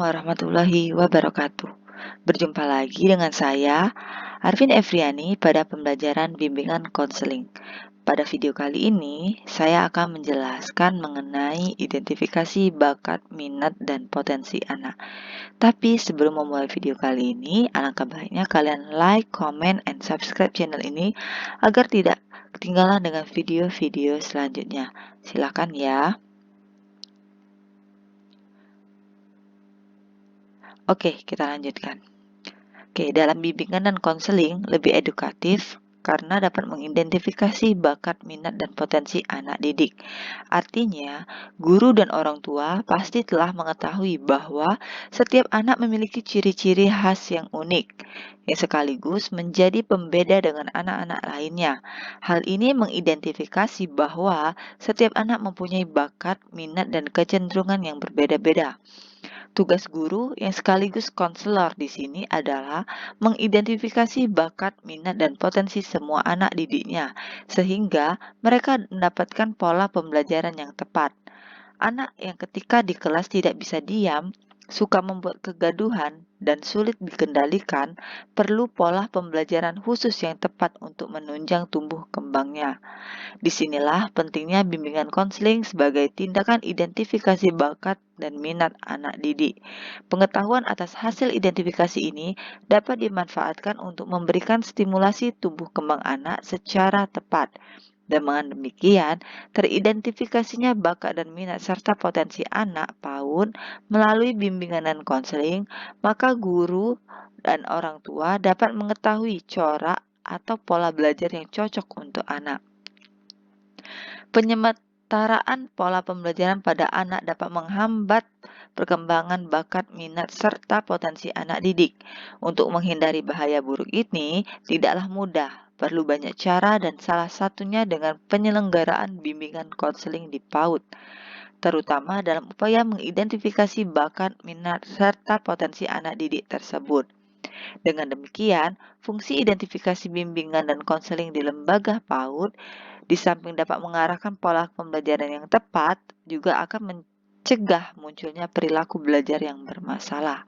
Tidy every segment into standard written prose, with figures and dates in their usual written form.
warahmatullahi wabarakatuh. Berjumpa lagi dengan saya, Arvin Efriani, pada pembelajaran bimbingan konseling. Pada video kali ini, saya akan menjelaskan mengenai identifikasi bakat, minat, dan potensi anak. Tapi sebelum memulai video kali ini, alangkah baiknya kalian like, comment, and subscribe channel ini agar tidak ketinggalan dengan video-video selanjutnya. Silakan ya. Oke, kita lanjutkan. Oke, dalam bimbingan dan konseling lebih edukatif karena dapat mengidentifikasi bakat, minat, dan potensi anak didik. Artinya, guru dan orang tua pasti telah mengetahui bahwa setiap anak memiliki ciri-ciri khas yang unik, yang sekaligus menjadi pembeda dengan anak-anak lainnya. Hal ini mengidentifikasi bahwa setiap anak mempunyai bakat, minat, dan kecenderungan yang berbeda-beda. Tugas guru yang sekaligus konselor di sini adalah mengidentifikasi bakat, minat, dan potensi semua anak didiknya, sehingga mereka mendapatkan pola pembelajaran yang tepat. Anak yang ketika di kelas tidak bisa diam, suka membuat kegaduhan, dan sulit dikendalikan, perlu pola pembelajaran khusus yang tepat untuk menunjang tumbuh kembangnya. Disinilah pentingnya bimbingan konseling sebagai tindakan identifikasi bakat dan minat anak didik. Pengetahuan atas hasil identifikasi ini dapat dimanfaatkan untuk memberikan stimulasi tumbuh kembang anak secara tepat. Dengan demikian, teridentifikasinya bakat dan minat serta potensi anak PAUD melalui bimbingan dan konseling, maka guru dan orang tua dapat mengetahui corak atau pola belajar yang cocok untuk anak. Penyetaraan pola pembelajaran pada anak dapat menghambat perkembangan bakat, minat, serta potensi anak didik. Untuk menghindari bahaya buruk ini tidaklah mudah, perlu banyak cara dan salah satunya dengan penyelenggaraan bimbingan konseling di PAUD, terutama dalam upaya mengidentifikasi bakat, minat, serta potensi anak didik tersebut. Dengan demikian, fungsi identifikasi bimbingan dan konseling di lembaga PAUD di samping dapat mengarahkan pola pembelajaran yang tepat, juga akan mencegah munculnya perilaku belajar yang bermasalah.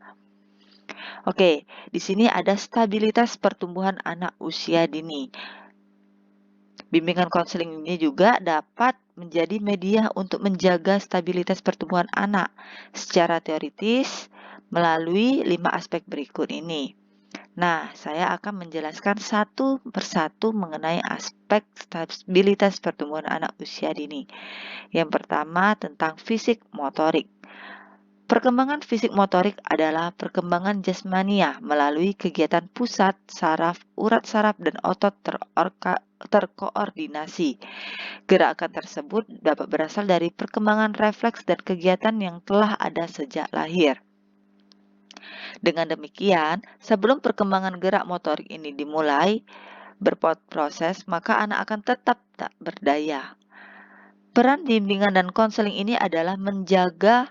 Oke, di sini ada stabilitas pertumbuhan anak usia dini. Bimbingan konseling ini juga dapat menjadi media untuk menjaga stabilitas pertumbuhan anak secara teoritis melalui 5 aspek berikut ini. Nah, saya akan menjelaskan satu persatu mengenai aspek stabilitas pertumbuhan anak usia dini. Yang pertama tentang fisik motorik. Perkembangan fisik motorik adalah perkembangan jasmania melalui kegiatan pusat, saraf, urat saraf, dan otot terkoordinasi. Gerakan tersebut dapat berasal dari perkembangan refleks dan kegiatan yang telah ada sejak lahir. Dengan demikian, sebelum perkembangan gerak motorik ini dimulai berproses, maka anak akan tetap tak berdaya. Peran bimbingan dan konseling ini adalah menjaga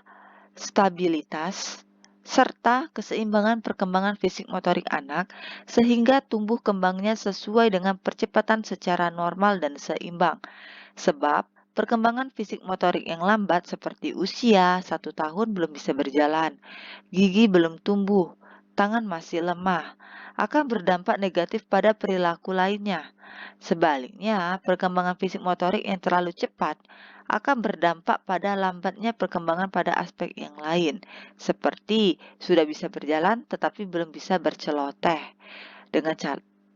stabilitas serta keseimbangan perkembangan fisik motorik anak sehingga tumbuh kembangnya sesuai dengan percepatan secara normal dan seimbang. Sebab perkembangan fisik motorik yang lambat seperti usia 1 tahun belum bisa berjalan, gigi belum tumbuh, tangan masih lemah, akan berdampak negatif pada perilaku lainnya. Sebaliknya, perkembangan fisik motorik yang terlalu cepat akan berdampak pada lambatnya perkembangan pada aspek yang lain, seperti sudah bisa berjalan tetapi belum bisa berceloteh.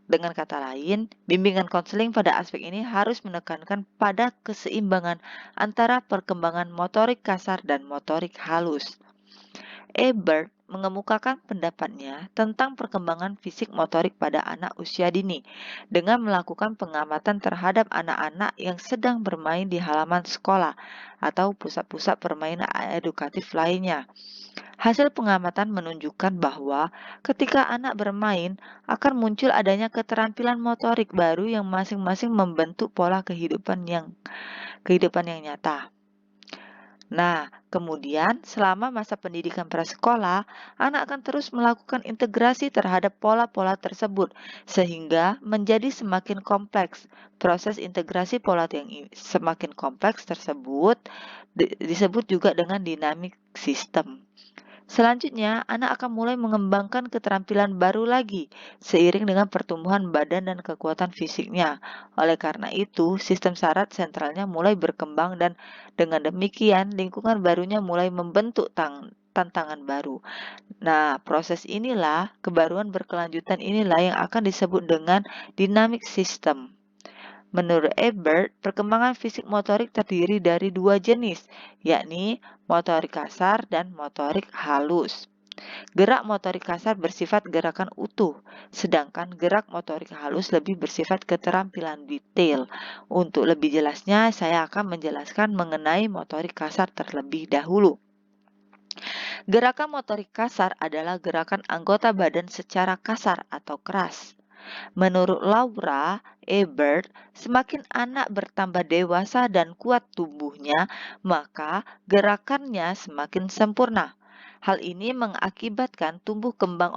Dengan kata lain, bimbingan konseling pada aspek ini harus menekankan pada keseimbangan antara perkembangan motorik kasar dan motorik halus. Ebert mengemukakan pendapatnya tentang perkembangan fisik motorik pada anak usia dini dengan melakukan pengamatan terhadap anak-anak yang sedang bermain di halaman sekolah atau pusat-pusat permainan edukatif lainnya. Hasil pengamatan menunjukkan bahwa ketika anak bermain akan muncul adanya keterampilan motorik baru yang masing-masing membentuk pola kehidupan yang nyata. Nah, kemudian selama masa pendidikan prasekolah, anak akan terus melakukan integrasi terhadap pola-pola tersebut sehingga menjadi semakin kompleks. Proses integrasi pola yang semakin kompleks tersebut disebut juga dengan dynamic system. Selanjutnya, anak akan mulai mengembangkan keterampilan baru lagi seiring dengan pertumbuhan badan dan kekuatan fisiknya. Oleh karena itu, sistem saraf sentralnya mulai berkembang dan dengan demikian lingkungan barunya mulai membentuk tantangan baru. Nah, proses inilah, kebaruan berkelanjutan inilah yang akan disebut dengan dynamic system. Menurut Ebert, perkembangan fisik motorik terdiri dari dua jenis, yakni motorik kasar dan motorik halus. Gerak motorik kasar bersifat gerakan utuh, sedangkan gerak motorik halus lebih bersifat keterampilan detail. Untuk lebih jelasnya, saya akan menjelaskan mengenai motorik kasar terlebih dahulu. Gerakan motorik kasar adalah gerakan anggota badan secara kasar atau keras. Menurut Laura Ebert, semakin anak bertambah dewasa dan kuat tubuhnya, maka gerakannya semakin sempurna. Hal ini mengakibatkan tumbuh kembang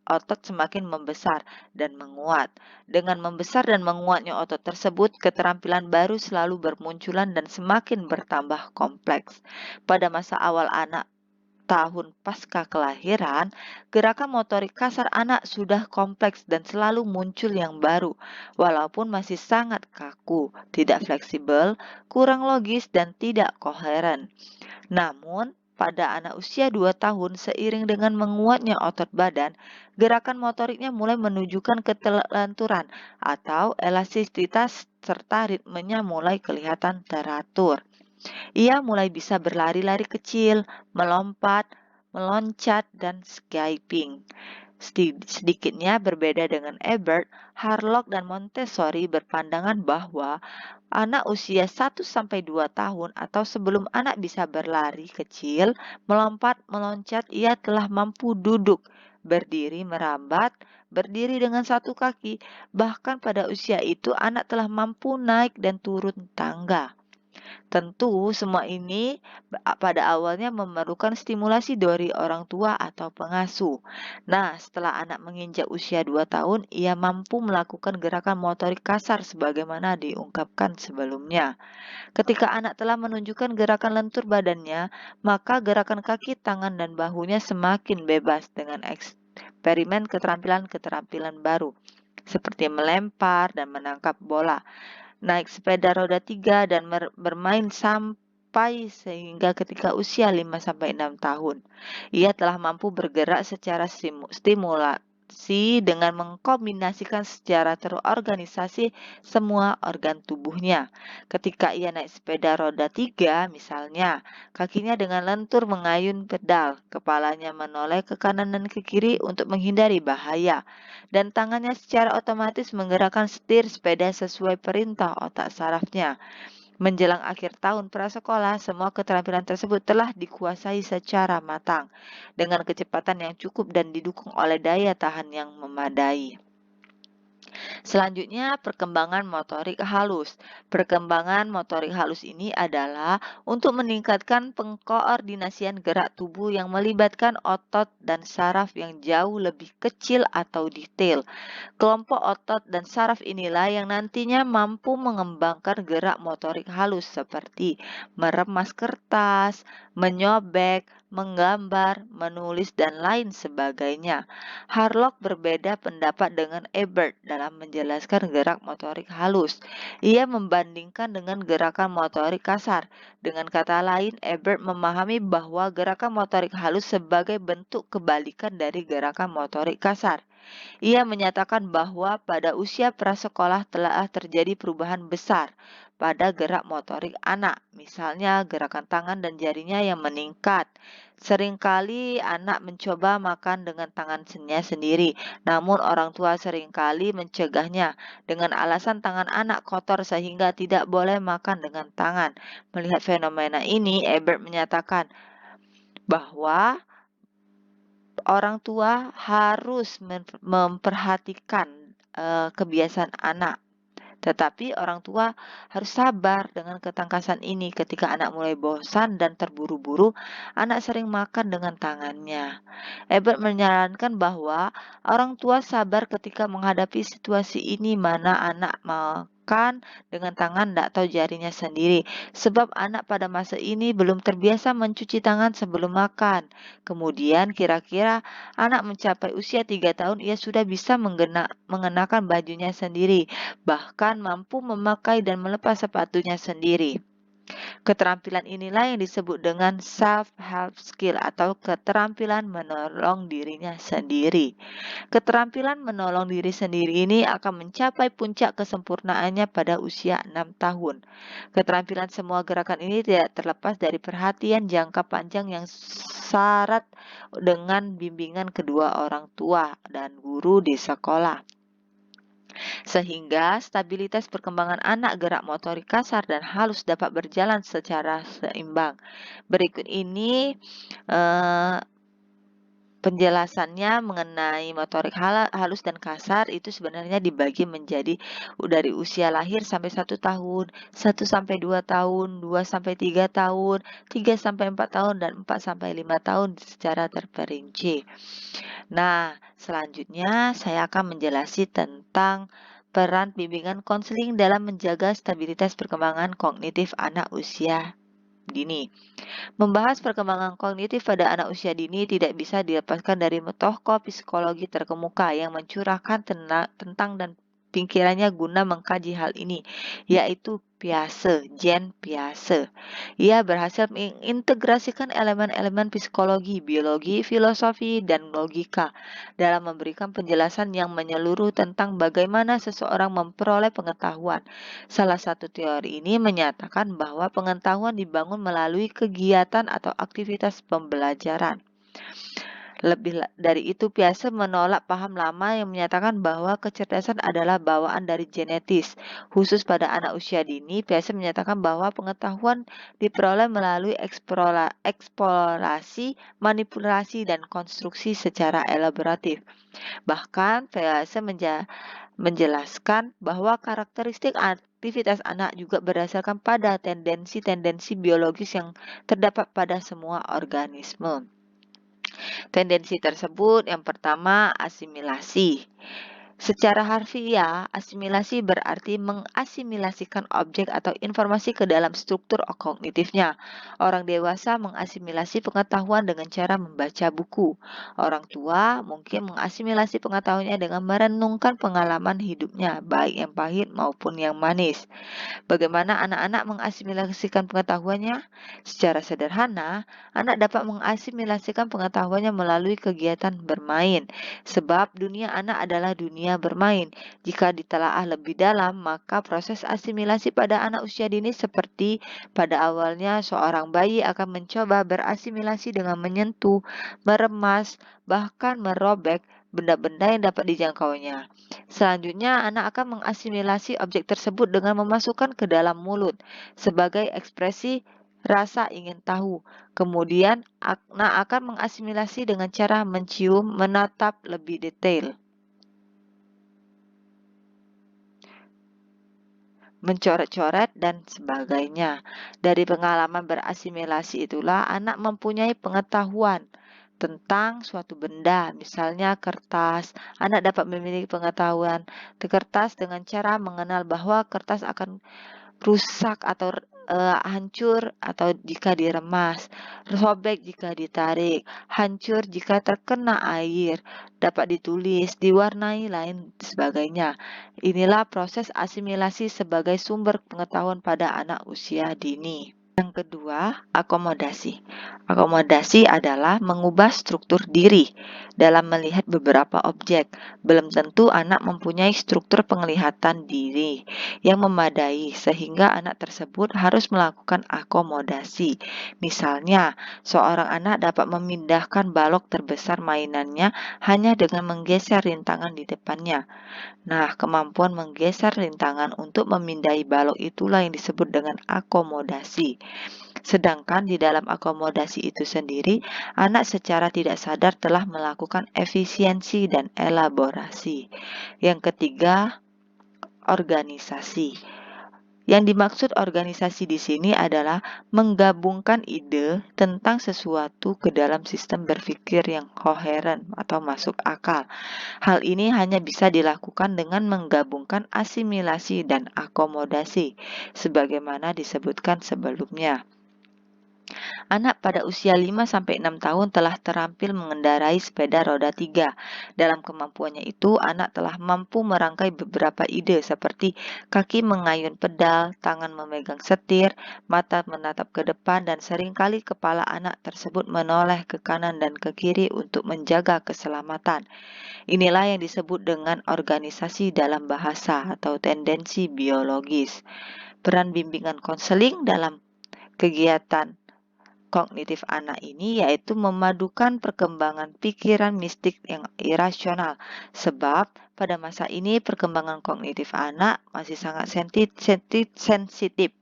otot semakin membesar dan menguat. Dengan membesar dan menguatnya otot tersebut, keterampilan baru selalu bermunculan dan semakin bertambah kompleks. Pada masa awal anak tahun pasca kelahiran, gerakan motorik kasar anak sudah kompleks dan selalu muncul yang baru, walaupun masih sangat kaku, tidak fleksibel, kurang logis, dan tidak koheren. Namun, pada anak usia 2 tahun, seiring dengan menguatnya otot badan, gerakan motoriknya mulai menunjukkan ketelanturan atau elastisitas serta ritmenya mulai kelihatan teratur. Ia mulai bisa berlari-lari kecil, melompat, meloncat, dan skipping. Sedikitnya berbeda dengan Ebert, Harlock dan Montessori berpandangan bahwa anak usia 1-2 tahun atau sebelum anak bisa berlari kecil, melompat, meloncat, ia telah mampu duduk, berdiri merambat, berdiri dengan satu kaki. Bahkan pada usia itu anak telah mampu naik dan turun tangga. Tentu semua ini pada awalnya memerlukan stimulasi dari orang tua atau pengasuh. Nah, setelah anak menginjak usia 2 tahun, ia mampu melakukan gerakan motorik kasar sebagaimana diungkapkan sebelumnya. Ketika anak telah menunjukkan gerakan lentur badannya, maka gerakan kaki, tangan, dan bahunya semakin bebas dengan eksperimen keterampilan-keterampilan baru, seperti melempar dan menangkap bola, naik sepeda roda 3 dan bermain sampai sehingga ketika usia 5-6 tahun. Ia telah mampu bergerak secara stimulasi dengan mengkombinasikan secara terorganisasi semua organ tubuhnya. Ketika ia naik sepeda roda 3 misalnya, kakinya dengan lentur mengayun pedal, kepalanya menoleh ke kanan dan ke kiri untuk menghindari bahaya, dan tangannya secara otomatis menggerakkan setir sepeda sesuai perintah otak sarafnya. Menjelang akhir tahun prasekolah, semua keterampilan tersebut telah dikuasai secara matang, dengan kecepatan yang cukup dan didukung oleh daya tahan yang memadai. Selanjutnya, perkembangan motorik halus. Perkembangan motorik halus ini adalah untuk meningkatkan pengkoordinasian gerak tubuh yang melibatkan otot dan saraf yang jauh lebih kecil atau detail. Kelompok otot dan saraf inilah yang nantinya mampu mengembangkan gerak motorik halus seperti meremas kertas, menyobek, menggambar, menulis, dan lain sebagainya. Harlock berbeda pendapat dengan Ebert dalam menjelaskan gerak motorik halus. Ia membandingkan dengan gerakan motorik kasar. Dengan kata lain, Ebert memahami bahwa gerakan motorik halus sebagai bentuk kebalikan dari gerakan motorik kasar. Ia menyatakan bahwa pada usia prasekolah telah terjadi perubahan besar pada gerak motorik anak, misalnya gerakan tangan dan jarinya yang meningkat. Seringkali anak mencoba makan dengan tangannya sendiri, namun orang tua seringkali mencegahnya dengan alasan tangan anak kotor sehingga tidak boleh makan dengan tangan. Melihat fenomena ini, Ebert menyatakan bahwa orang tua harus memperhatikan kebiasaan anak. Tetapi orang tua harus sabar dengan ketangkasan ini. Ketika anak mulai bosan dan terburu-buru, anak sering makan dengan tangannya. Ebert menyarankan bahwa orang tua sabar ketika menghadapi situasi ini mana anak makan dengan tangan atau jarinya sendiri, sebab anak pada masa ini belum terbiasa mencuci tangan sebelum makan. Kemudian kira-kira anak mencapai usia 3 tahun, ia sudah bisa mengenakan bajunya sendiri, bahkan mampu memakai dan melepas sepatunya sendiri. Keterampilan inilah yang disebut dengan self-help skill atau keterampilan menolong dirinya sendiri. Keterampilan menolong diri sendiri ini akan mencapai puncak kesempurnaannya pada usia 6 tahun. Keterampilan semua gerakan ini tidak terlepas dari perhatian jangka panjang yang syarat dengan bimbingan kedua orang tua dan guru di sekolah. Sehingga stabilitas perkembangan anak gerak motorik kasar dan halus dapat berjalan secara seimbang. Berikut ini eh, penjelasannya mengenai motorik halus dan kasar itu sebenarnya dibagi menjadi dari usia lahir sampai 1 tahun, 1 sampai 2 tahun, 2 sampai 3 tahun, 3 sampai 4 tahun, dan 4 sampai 5 tahun secara terperinci. Nah, selanjutnya saya akan menjelaskan tentang peran bimbingan konseling dalam menjaga stabilitas perkembangan kognitif anak usia dini. Membahas perkembangan kognitif pada anak usia dini tidak bisa dilepaskan dari tokoh psikologi terkemuka yang mencurahkan tentang dan pikirannya guna mengkaji hal ini, yaitu Piaget, Jean Piaget. Ia berhasil mengintegrasikan elemen-elemen psikologi, biologi, filosofi, dan logika dalam memberikan penjelasan yang menyeluruh tentang bagaimana seseorang memperoleh pengetahuan. Salah satu teori ini menyatakan bahwa pengetahuan dibangun melalui kegiatan atau aktivitas pembelajaran. Lebih dari itu, Piaget menolak paham lama yang menyatakan bahwa kecerdasan adalah bawaan dari genetis. Khusus pada anak usia dini, Piaget menyatakan bahwa pengetahuan diperoleh melalui eksplorasi, manipulasi, dan konstruksi secara elaboratif. Bahkan, Piaget menjelaskan bahwa karakteristik aktivitas anak juga berdasarkan pada tendensi-tendensi biologis yang terdapat pada semua organisme. Tendensi tersebut yang pertama asimilasi. Secara harfiah, asimilasi berarti mengasimilasikan objek atau informasi ke dalam struktur kognitifnya. Orang dewasa mengasimilasi pengetahuan dengan cara membaca buku. Orang tua mungkin mengasimilasi pengetahuannya dengan merenungkan pengalaman hidupnya, baik yang pahit maupun yang manis. Bagaimana anak-anak mengasimilasikan pengetahuannya? Secara sederhana, anak dapat mengasimilasikan pengetahuannya melalui kegiatan bermain, sebab dunia anak adalah dunia bermain. Jika ditelaah lebih dalam, maka proses asimilasi pada anak usia dini seperti pada awalnya seorang bayi akan mencoba berasimilasi dengan menyentuh, meremas, bahkan merobek benda-benda yang dapat dijangkaunya. Selanjutnya, anak akan mengasimilasi objek tersebut dengan memasukkan ke dalam mulut sebagai ekspresi rasa ingin tahu. Kemudian, anak akan mengasimilasi dengan cara mencium, menatap lebih detail, mencoret-coret, dan sebagainya. Dari pengalaman berasimilasi itulah anak mempunyai pengetahuan tentang suatu benda, misalnya kertas. Anak dapat memiliki pengetahuan kertas dengan cara mengenal bahwa kertas akan rusak atau hancur atau jika diremas, sobek jika ditarik, hancur jika terkena air, dapat ditulis, diwarnai, lain sebagainya. Inilah proses asimilasi sebagai sumber pengetahuan pada anak usia dini. Yang kedua, akomodasi. Akomodasi adalah mengubah struktur diri dalam melihat beberapa objek. Belum tentu anak mempunyai struktur penglihatan diri yang memadai sehingga anak tersebut harus melakukan akomodasi. Misalnya, seorang anak dapat memindahkan balok terbesar mainannya hanya dengan menggeser rintangan di depannya. Nah, kemampuan menggeser rintangan untuk memindai balok itulah yang disebut dengan akomodasi. Sedangkan di dalam akomodasi itu sendiri, anak secara tidak sadar telah melakukan efisiensi dan elaborasi. Yang ketiga, organisasi. Yang dimaksud organisasi di sini adalah menggabungkan ide tentang sesuatu ke dalam sistem berpikir yang koheren atau masuk akal. Hal ini hanya bisa dilakukan dengan menggabungkan asimilasi dan akomodasi, sebagaimana disebutkan sebelumnya. Anak pada usia 5-6 tahun telah terampil mengendarai sepeda roda 3. Dalam kemampuannya itu, anak telah mampu merangkai beberapa ide seperti kaki mengayun pedal, tangan memegang setir, mata menatap ke depan, dan seringkali kepala anak tersebut menoleh ke kanan dan ke kiri untuk menjaga keselamatan. Inilah yang disebut dengan organisasi dalam bahasa atau tendensi biologis. Peran bimbingan konseling dalam kegiatan kognitif anak ini yaitu memadukan perkembangan pikiran mistik yang irasional. Sebab pada masa ini perkembangan kognitif anak masih sangat sensitif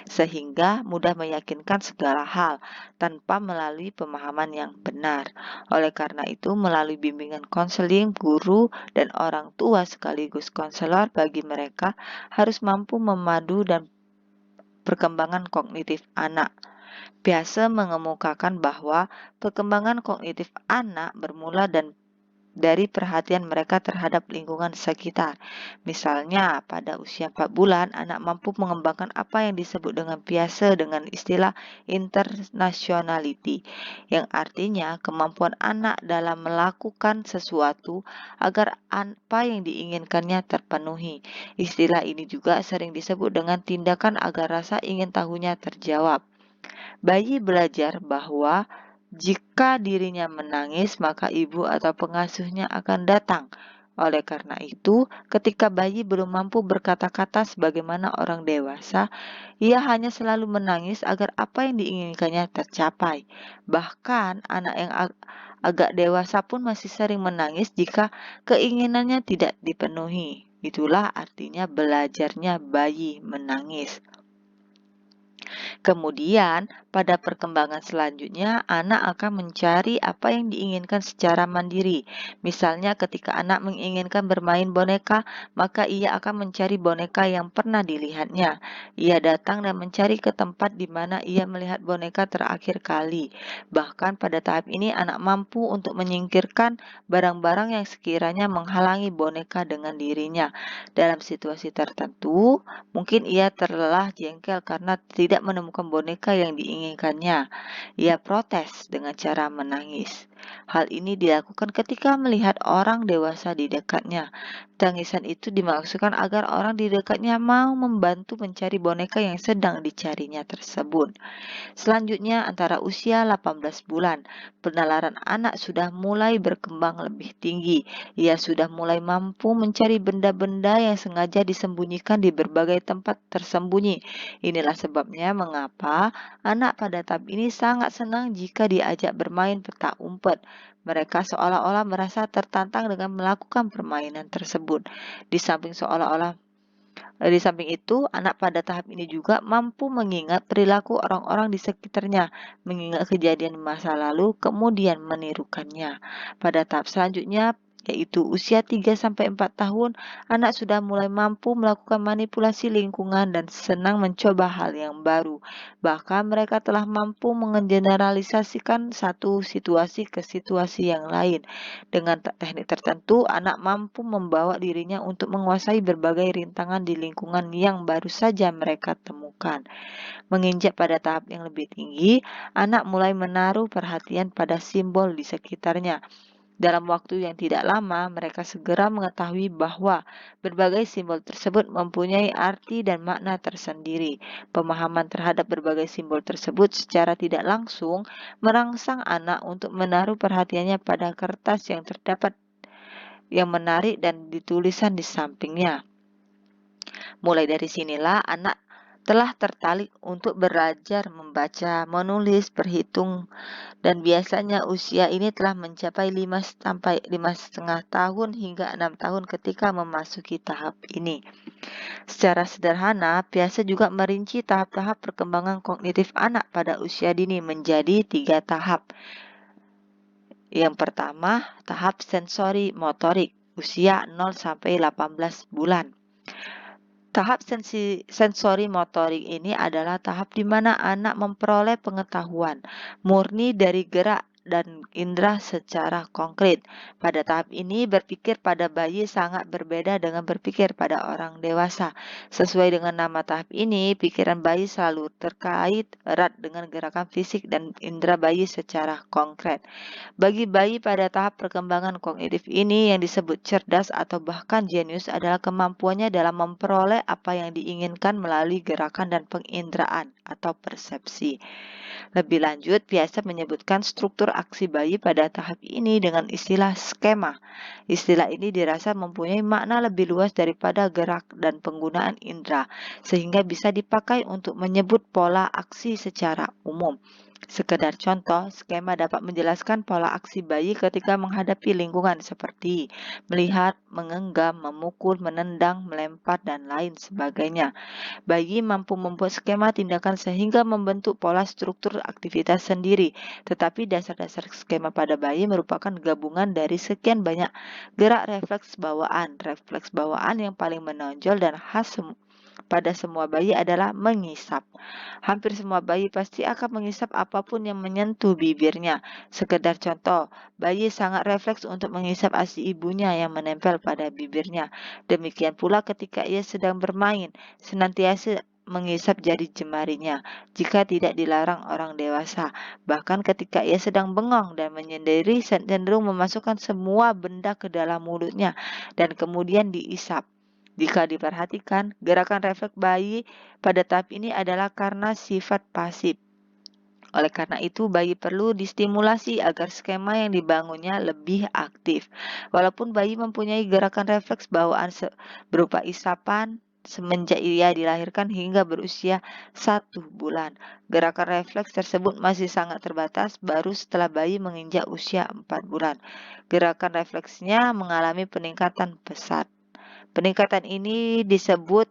sehingga mudah meyakinkan segala hal tanpa melalui pemahaman yang benar. Oleh karena itu, melalui bimbingan konseling, guru dan orang tua sekaligus konselor bagi mereka harus mampu memadu dan perkembangan kognitif anak. Biasa mengemukakan bahwa perkembangan kognitif anak bermula dari perhatian mereka terhadap lingkungan sekitar. Misalnya, pada usia 4 bulan, anak mampu mengembangkan apa yang disebut dengan biasa dengan istilah internationality, yang artinya kemampuan anak dalam melakukan sesuatu agar apa yang diinginkannya terpenuhi. Istilah ini juga sering disebut dengan tindakan agar rasa ingin tahunya terjawab. Bayi belajar bahwa jika dirinya menangis, maka ibu atau pengasuhnya akan datang. Oleh karena itu, ketika bayi belum mampu berkata-kata sebagaimana orang dewasa, ia hanya selalu menangis agar apa yang diinginkannya tercapai. Bahkan, anak yang agak dewasa pun masih sering menangis jika keinginannya tidak dipenuhi. Itulah artinya belajarnya bayi menangis. Kemudian, pada perkembangan selanjutnya, anak akan mencari apa yang diinginkan secara mandiri. Misalnya, ketika anak menginginkan bermain boneka, maka ia akan mencari boneka yang pernah dilihatnya. Ia datang dan mencari ke tempat di mana ia melihat boneka terakhir kali. Bahkan pada tahap ini, anak mampu untuk menyingkirkan barang-barang yang sekiranya menghalangi boneka dengan dirinya. Dalam situasi tertentu, mungkin ia terlelah jengkel karena tidak menemukan boneka yang diinginkannya. Ia protes dengan cara menangis. Hal ini dilakukan ketika melihat orang dewasa di dekatnya. Tangisan itu dimaksudkan agar orang di dekatnya mau membantu mencari boneka yang sedang dicarinya tersebut. Selanjutnya, antara usia 18 bulan, penalaran anak sudah mulai berkembang lebih tinggi. Ia sudah mulai mampu mencari benda-benda yang sengaja disembunyikan di berbagai tempat tersembunyi. Inilah sebabnya mengapa anak pada tahap ini sangat senang jika diajak bermain petak umpet. Mereka seolah-olah merasa tertantang dengan melakukan permainan tersebut. Di samping itu, anak pada tahap ini juga mampu mengingat perilaku orang-orang di sekitarnya, mengingat kejadian masa lalu, kemudian menirukannya. Pada tahap selanjutnya, yaitu usia 3-4 tahun, anak sudah mulai mampu melakukan manipulasi lingkungan dan senang mencoba hal yang baru. Bahkan mereka telah mampu menggeneralisasikan satu situasi ke situasi yang lain. Dengan teknik tertentu, anak mampu membawa dirinya untuk menguasai berbagai rintangan di lingkungan yang baru saja mereka temukan. Menginjak pada tahap yang lebih tinggi, anak mulai menaruh perhatian pada simbol di sekitarnya. Dalam waktu yang tidak lama, mereka segera mengetahui bahwa berbagai simbol tersebut mempunyai arti dan makna tersendiri. Pemahaman terhadap berbagai simbol tersebut secara tidak langsung merangsang anak untuk menaruh perhatiannya pada kertas yang terdapat yang menarik dan ditulisan di sampingnya. Mulai dari sinilah anak telah tertarik untuk belajar membaca, menulis, berhitung, dan biasanya usia ini telah mencapai 5-5,5 tahun hingga 6 tahun ketika memasuki tahap ini. Secara sederhana, biasa juga merinci tahap-tahap perkembangan kognitif anak pada usia dini menjadi 3 tahap. Yang pertama, tahap sensori motorik, usia 0-18 bulan. Tahap sensori motorik ini adalah tahap di mana anak memperoleh pengetahuan murni dari gerak dan indera secara konkret. Pada tahap ini, berpikir pada bayi sangat berbeda dengan berpikir pada orang dewasa. Sesuai dengan nama tahap ini, pikiran bayi selalu terkait erat dengan gerakan fisik dan indera bayi secara konkret. Bagi bayi pada tahap perkembangan kognitif ini, yang disebut cerdas atau bahkan jenius adalah kemampuannya dalam memperoleh apa yang diinginkan melalui gerakan dan penginderaan atau persepsi. Lebih lanjut, biasa menyebutkan struktur aksi bayi pada tahap ini dengan istilah skema. Istilah ini dirasa mempunyai makna lebih luas daripada gerak dan penggunaan indera, sehingga bisa dipakai untuk menyebut pola aksi secara umum. Sekedar contoh, skema dapat menjelaskan pola aksi bayi ketika menghadapi lingkungan seperti melihat, menggenggam, memukul, menendang, melempar, dan lain sebagainya. Bayi mampu membuat skema tindakan sehingga membentuk pola struktur aktivitas sendiri, tetapi dasar-dasar skema pada bayi merupakan gabungan dari sekian banyak gerak refleks bawaan. Refleks bawaan yang paling menonjol dan khas pada semua bayi adalah mengisap. Hampir semua bayi pasti akan mengisap apapun yang menyentuh bibirnya. Sekedar contoh, bayi sangat refleks untuk mengisap ASI ibunya yang menempel pada bibirnya. Demikian pula ketika ia sedang bermain, senantiasa mengisap jari jemarinya jika tidak dilarang orang dewasa. Bahkan ketika ia sedang bengong dan menyendiri, cenderung memasukkan semua benda ke dalam mulutnya dan kemudian diisap. Jika diperhatikan, gerakan refleks bayi pada tahap ini adalah karena sifat pasif. Oleh karena itu, bayi perlu distimulasi agar skema yang dibangunnya lebih aktif. Walaupun bayi mempunyai gerakan refleks bawaan berupa isapan semenjak ia dilahirkan hingga berusia 1 bulan. Gerakan refleks tersebut masih sangat terbatas baru setelah bayi menginjak usia 4 bulan. Gerakan refleksnya mengalami peningkatan pesat. Peningkatan ini disebut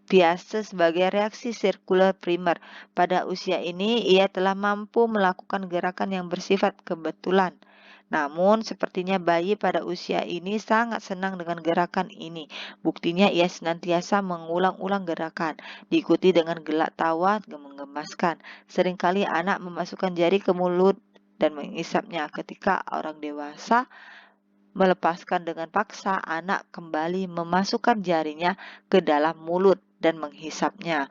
biasa sebagai reaksi sirkular primer. Pada usia ini, ia telah mampu melakukan gerakan yang bersifat kebetulan. Namun, sepertinya bayi pada usia ini sangat senang dengan gerakan ini. Buktinya ia senantiasa mengulang-ulang gerakan, diikuti dengan gelak tawa menggemaskan. Seringkali anak memasukkan jari ke mulut dan mengisapnya. Ketika orang dewasa melepaskan dengan paksa, anak kembali memasukkan jarinya ke dalam mulut dan menghisapnya.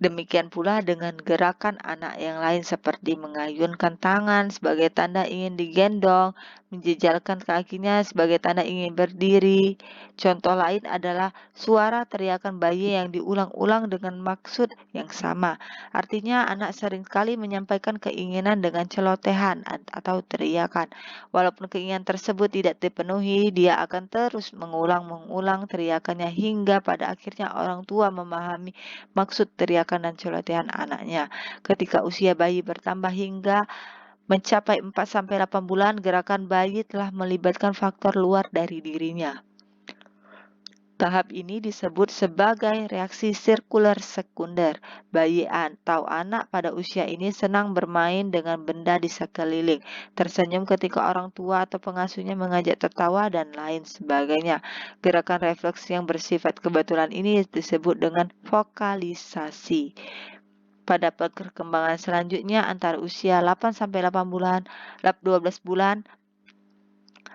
Demikian pula dengan gerakan anak yang lain seperti mengayunkan tangan sebagai tanda ingin digendong, menjejalkan kakinya sebagai tanda ingin berdiri. Contoh lain adalah suara teriakan bayi yang diulang-ulang dengan maksud yang sama. Artinya anak seringkali menyampaikan keinginan dengan celotehan atau teriakan. Walaupun keinginan tersebut tidak dipenuhi, dia akan terus mengulang-mengulang teriakannya hingga pada akhirnya orang tua memahami maksud teriakan dan celotehan anaknya. Ketika usia bayi bertambah hingga mencapai 4-8 bulan, gerakan bayi telah melibatkan faktor luar dari dirinya. Tahap ini disebut sebagai reaksi sirkular sekunder. Bayi atau anak pada usia ini senang bermain dengan benda di sekeliling, tersenyum ketika orang tua atau pengasuhnya mengajak tertawa, dan lain sebagainya. Gerakan refleks yang bersifat kebetulan ini disebut dengan vokalisasi. Pada perkembangan selanjutnya antara usia 8-8 bulan, 12 bulan,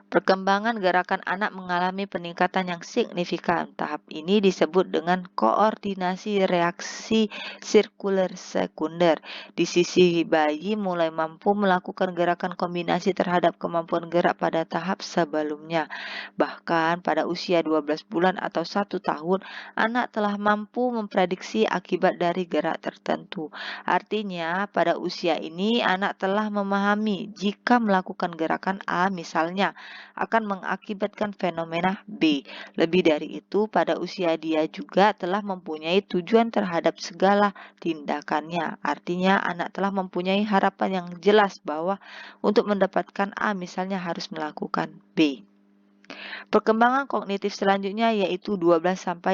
perkembangan gerakan anak mengalami peningkatan yang signifikan. Tahap ini disebut dengan koordinasi reaksi sirkuler sekunder. Di sisi bayi mulai mampu melakukan gerakan kombinasi terhadap kemampuan gerak pada tahap sebelumnya. Bahkan pada usia 12 bulan atau 1 tahun, anak telah mampu memprediksi akibat dari gerak tertentu. Artinya, pada usia ini anak telah memahami jika melakukan gerakan A misalnya akan mengakibatkan fenomena B. Lebih dari itu, pada usia dia juga telah mempunyai tujuan terhadap segala tindakannya. Artinya, anak telah mempunyai harapan yang jelas bahwa untuk mendapatkan A misalnya harus melakukan B. Perkembangan kognitif selanjutnya yaitu 12-18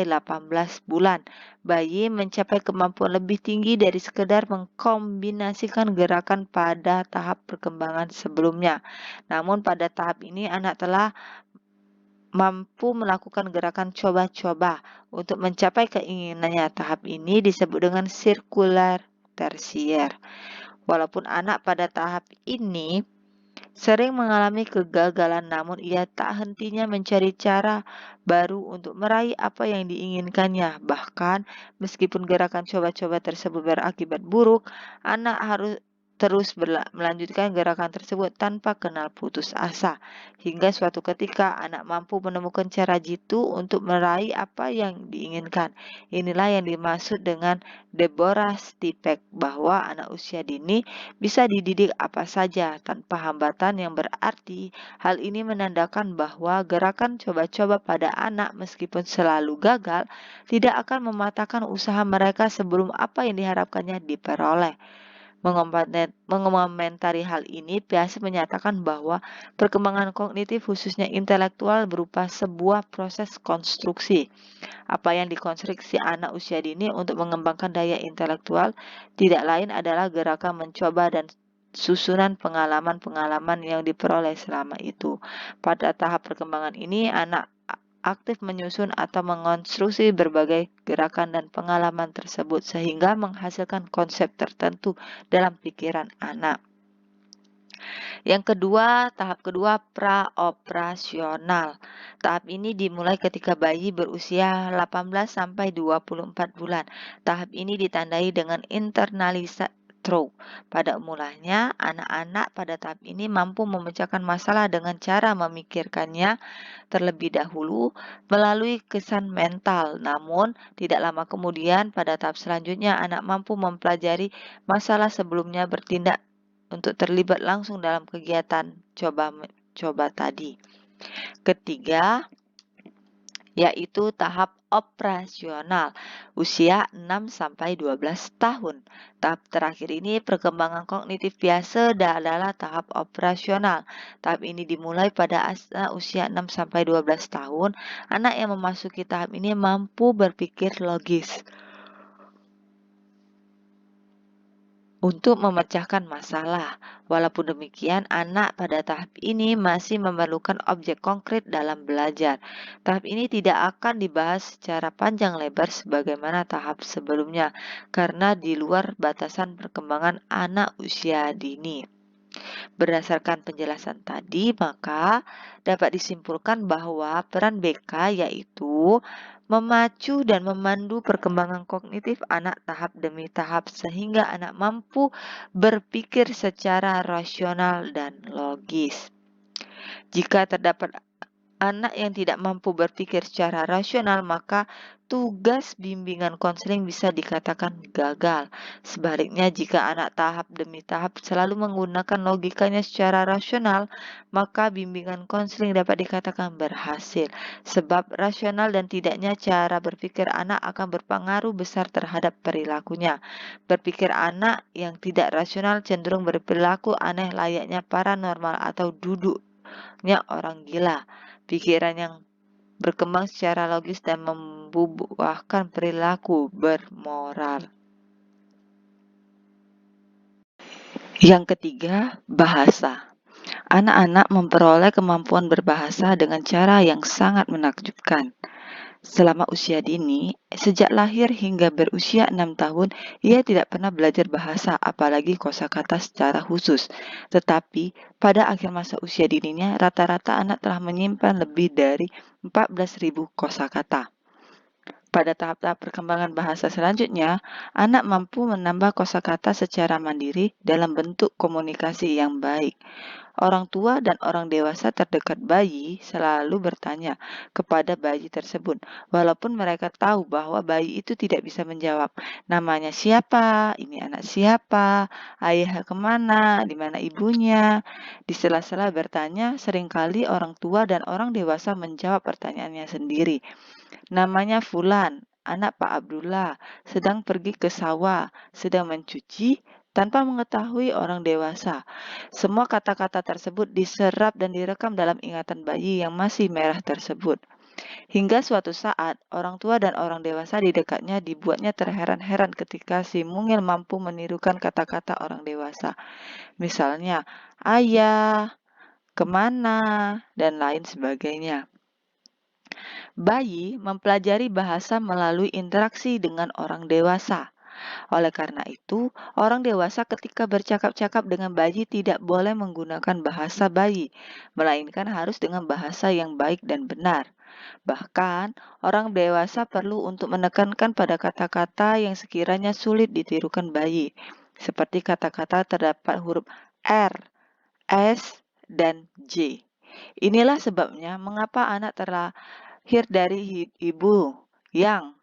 bulan. Bayi mencapai kemampuan lebih tinggi dari sekedar mengkombinasikan gerakan pada tahap perkembangan sebelumnya. Namun pada tahap ini anak telah mampu melakukan gerakan coba-coba untuk mencapai keinginannya. Tahap ini disebut dengan sirkular tersier. Walaupun anak pada tahap ini sering mengalami kegagalan, namun ia tak hentinya mencari cara baru untuk meraih apa yang diinginkannya. Bahkan, meskipun gerakan coba-coba tersebut berakibat buruk, anak harus terus melanjutkan gerakan tersebut tanpa kenal putus asa. Hingga suatu ketika anak mampu menemukan cara jitu untuk meraih apa yang diinginkan. Inilah yang dimaksud dengan Deborah Stipek, bahwa anak usia dini bisa dididik apa saja tanpa hambatan yang berarti. Hal ini menandakan bahwa gerakan coba-coba pada anak meskipun selalu gagal, tidak akan mematahkan usaha mereka sebelum apa yang diharapkannya diperoleh. Mengomentari hal ini, Piaget menyatakan bahwa perkembangan kognitif khususnya intelektual berupa sebuah proses konstruksi. Apa yang dikonstruksi anak usia dini untuk mengembangkan daya intelektual tidak lain adalah gerakan mencoba dan susunan pengalaman-pengalaman yang diperoleh selama itu. Pada tahap perkembangan ini, anak aktif menyusun atau mengonstruksi berbagai gerakan dan pengalaman tersebut sehingga menghasilkan konsep tertentu dalam pikiran anak. Yang kedua, tahap kedua praoperasional. Tahap ini dimulai ketika bayi berusia 18 sampai 24 bulan. Tahap ini ditandai dengan internalisasi. Pada mulanya, anak-anak pada tahap ini mampu memecahkan masalah dengan cara memikirkannya terlebih dahulu melalui kesan mental. Namun, tidak lama kemudian pada tahap selanjutnya anak mampu mempelajari masalah sebelumnya bertindak untuk terlibat langsung dalam kegiatan coba tadi. Ketiga, yaitu tahap operasional, usia 6 sampai 12 tahun. Tahap terakhir ini perkembangan kognitif biasa adalah tahap operasional. Tahap ini dimulai pada usia 6 sampai 12 tahun. Anak yang memasuki tahap ini mampu berpikir logis untuk memecahkan masalah. Walaupun demikian, anak pada tahap ini masih memerlukan objek konkret dalam belajar. Tahap ini tidak akan dibahas secara panjang lebar sebagaimana tahap sebelumnya, karena di luar batasan perkembangan anak usia dini. Berdasarkan penjelasan tadi, maka dapat disimpulkan bahwa peran BK yaitu memacu dan memandu perkembangan kognitif anak tahap demi tahap sehingga anak mampu berpikir secara rasional dan logis. Jika terdapat anak yang tidak mampu berpikir secara rasional, maka tugas bimbingan konseling bisa dikatakan gagal. Sebaliknya, jika anak tahap demi tahap selalu menggunakan logikanya secara rasional, maka bimbingan konseling dapat dikatakan berhasil. Sebab rasional dan tidaknya cara berpikir anak akan berpengaruh besar terhadap perilakunya. Berpikir anak yang tidak rasional cenderung berperilaku aneh layaknya paranormal atau duduknya orang gila. Pikiran yang berkembang secara logis dan membuahkan perilaku bermoral. Yang ketiga, bahasa. Anak-anak memperoleh kemampuan berbahasa dengan cara yang sangat menakjubkan. Selama usia dini, sejak lahir hingga berusia 6 tahun, ia tidak pernah belajar bahasa, apalagi kosakata secara khusus. Tetapi, pada akhir masa usia dininya, rata-rata anak telah menyimpan lebih dari 14.000 kosakata. Pada tahap-tahap perkembangan bahasa selanjutnya, anak mampu menambah kosakata secara mandiri dalam bentuk komunikasi yang baik. Orang tua dan orang dewasa terdekat bayi selalu bertanya kepada bayi tersebut, walaupun mereka tahu bahwa bayi itu tidak bisa menjawab. Namanya siapa? Ini anak siapa? Ayah kemana? Di mana ibunya? Di sela-sela bertanya, seringkali orang tua dan orang dewasa menjawab pertanyaannya sendiri. Namanya Fulan, anak Pak Abdullah, sedang pergi ke sawah, sedang mencuci, tanpa mengetahui orang dewasa. Semua kata-kata tersebut diserap dan direkam dalam ingatan bayi yang masih merah tersebut. Hingga suatu saat, orang tua dan orang dewasa di dekatnya dibuatnya terheran-heran ketika si mungil mampu menirukan kata-kata orang dewasa. Misalnya, ayah, kemana, dan lain sebagainya. Bayi mempelajari bahasa melalui interaksi dengan orang dewasa. Oleh karena itu, orang dewasa ketika bercakap-cakap dengan bayi tidak boleh menggunakan bahasa bayi, melainkan harus dengan bahasa yang baik dan benar. Bahkan, orang dewasa perlu untuk menekankan pada kata-kata yang sekiranya sulit ditirukan bayi, seperti kata-kata terdapat huruf R, S, dan J. Inilah sebabnya mengapa anak terlahir dari ibu yang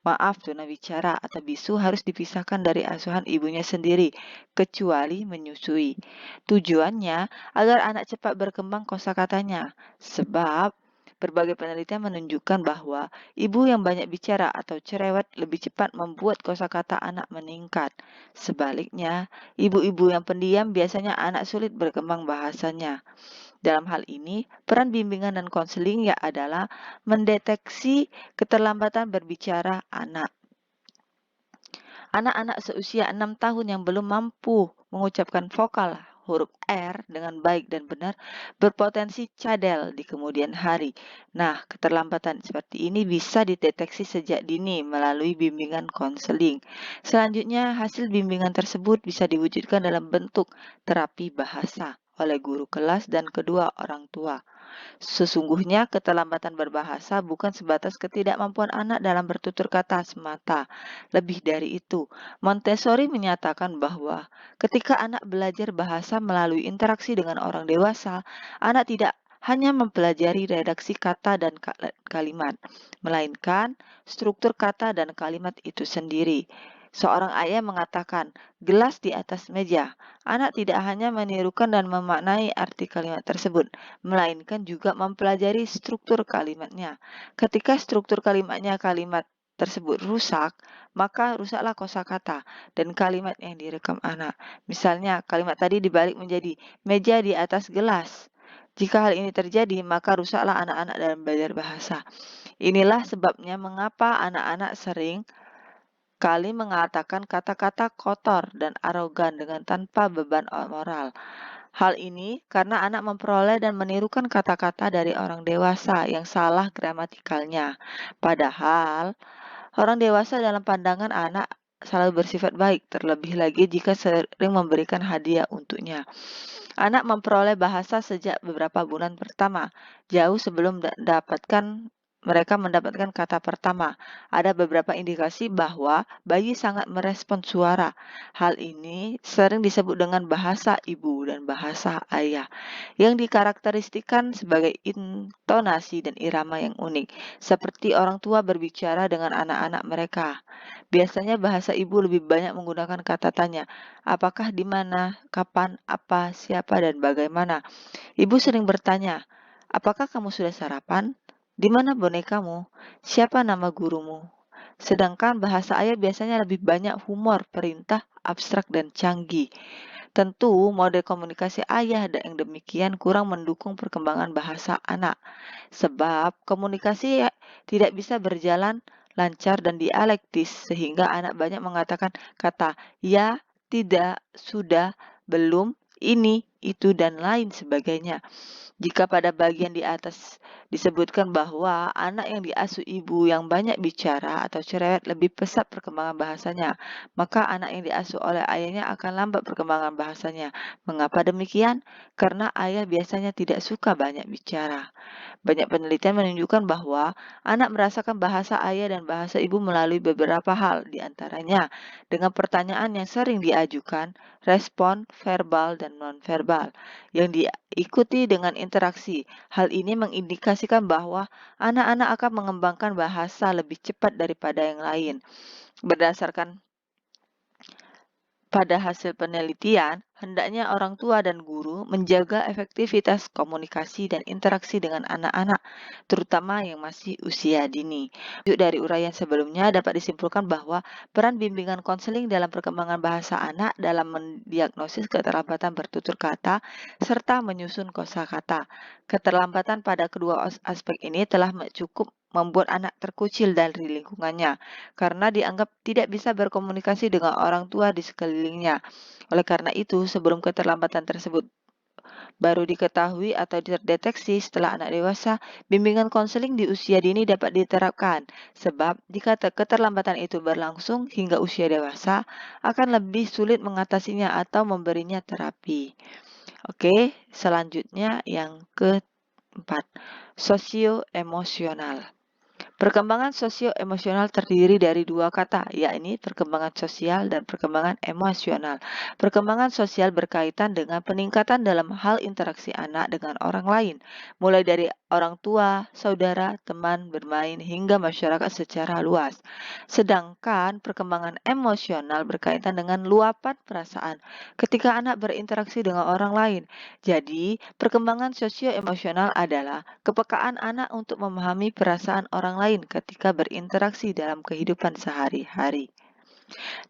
tunawicara atau bisu harus dipisahkan dari asuhan ibunya sendiri, kecuali menyusui. Tujuannya agar anak cepat berkembang kosakatanya, sebab berbagai penelitian menunjukkan bahwa ibu yang banyak bicara atau cerewet lebih cepat membuat kosakata anak meningkat. Sebaliknya, ibu-ibu yang pendiam biasanya anak sulit berkembang bahasanya. Dalam hal ini, peran bimbingan dan konseling adalah mendeteksi keterlambatan berbicara anak. Anak-anak seusia 6 tahun yang belum mampu mengucapkan vokal huruf R dengan baik dan benar berpotensi cadel di kemudian hari. Nah, keterlambatan seperti ini bisa dideteksi sejak dini melalui bimbingan konseling. Selanjutnya, hasil bimbingan tersebut bisa diwujudkan dalam bentuk terapi bahasa oleh guru kelas dan kedua orang tua. Sesungguhnya keterlambatan berbahasa bukan sebatas ketidakmampuan anak dalam bertutur kata semata. Lebih dari itu, Montessori menyatakan bahwa ketika anak belajar bahasa melalui interaksi dengan orang dewasa, anak tidak hanya mempelajari redaksi kata dan kalimat, melainkan struktur kata dan kalimat itu sendiri. Seorang ayah mengatakan, gelas di atas meja. Anak tidak hanya menirukan dan memaknai arti kalimat tersebut, melainkan juga mempelajari struktur kalimatnya. Ketika struktur kalimat tersebut rusak, maka rusaklah kosakata dan kalimat yang direkam anak. Misalnya, kalimat tadi dibalik menjadi meja di atas gelas. Jika hal ini terjadi, maka rusaklah anak-anak dalam belajar bahasa. Inilah sebabnya mengapa anak-anak sering kali mengatakan kata-kata kotor dan arogan dengan tanpa beban moral. Hal ini karena anak memperoleh dan menirukan kata-kata dari orang dewasa yang salah gramatikalnya. Padahal, orang dewasa dalam pandangan anak selalu bersifat baik, terlebih lagi jika sering memberikan hadiah untuknya. Anak memperoleh bahasa sejak beberapa bulan pertama, jauh sebelum mereka mendapatkan kata pertama. Ada beberapa indikasi bahwa bayi sangat merespon suara. Hal ini sering disebut dengan bahasa ibu dan bahasa ayah, yang dikarakteristikan sebagai intonasi dan irama yang unik, seperti orang tua berbicara dengan anak-anak mereka. Biasanya bahasa ibu lebih banyak menggunakan kata tanya, apakah, di mana, kapan, apa, siapa, dan bagaimana. Ibu sering bertanya, apakah kamu sudah sarapan? Di mana bonekamu? Siapa nama gurumu? Sedangkan bahasa ayah biasanya lebih banyak humor, perintah, abstrak, dan canggih. Tentu, model komunikasi ayah yang demikian kurang mendukung perkembangan bahasa anak, sebab komunikasi tidak bisa berjalan lancar dan dialektis, sehingga anak banyak mengatakan kata ya, tidak, sudah, belum, ini, itu, dan lain sebagainya. Jika pada bagian di atas disebutkan bahwa anak yang diasuh ibu yang banyak bicara atau cerewet lebih pesat perkembangan bahasanya, maka anak yang diasuh oleh ayahnya akan lambat perkembangan bahasanya. Mengapa demikian? Karena ayah biasanya tidak suka banyak bicara. Banyak penelitian menunjukkan bahwa anak merasakan bahasa ayah dan bahasa ibu melalui beberapa hal, di antaranya dengan pertanyaan yang sering diajukan, respon verbal dan nonverbal, yang diikuti dengan interaksi. Hal ini mengindikasikan bahwa anak-anak akan mengembangkan bahasa lebih cepat daripada yang lain. Berdasarkan pada hasil penelitian, hendaknya orang tua dan guru menjaga efektivitas komunikasi dan interaksi dengan anak-anak, terutama yang masih usia dini. Dari uraian sebelumnya dapat disimpulkan bahwa peran bimbingan konseling dalam perkembangan bahasa anak dalam mendiagnosis keterlambatan bertutur kata serta menyusun kosakata. Keterlambatan pada kedua aspek ini telah cukup membuat anak terkucil dari lingkungannya, karena dianggap tidak bisa berkomunikasi dengan orang tua di sekelilingnya. Oleh karena itu, sebelum keterlambatan tersebut baru diketahui atau terdeteksi setelah anak dewasa, bimbingan konseling di usia dini dapat diterapkan. Sebab jika keterlambatan itu berlangsung hingga usia dewasa, akan lebih sulit mengatasinya atau memberinya terapi. Oke, selanjutnya yang keempat, sosio-emosional. Perkembangan sosio-emosional terdiri dari dua kata, yakni perkembangan sosial dan perkembangan emosional. Perkembangan sosial berkaitan dengan peningkatan dalam hal interaksi anak dengan orang lain, mulai dari orang tua, saudara, teman, bermain, hingga masyarakat secara luas. Sedangkan perkembangan emosional berkaitan dengan luapan perasaan ketika anak berinteraksi dengan orang lain. Jadi, perkembangan sosio-emosional adalah kepekaan anak untuk memahami perasaan orang lain ketika berinteraksi dalam kehidupan sehari-hari.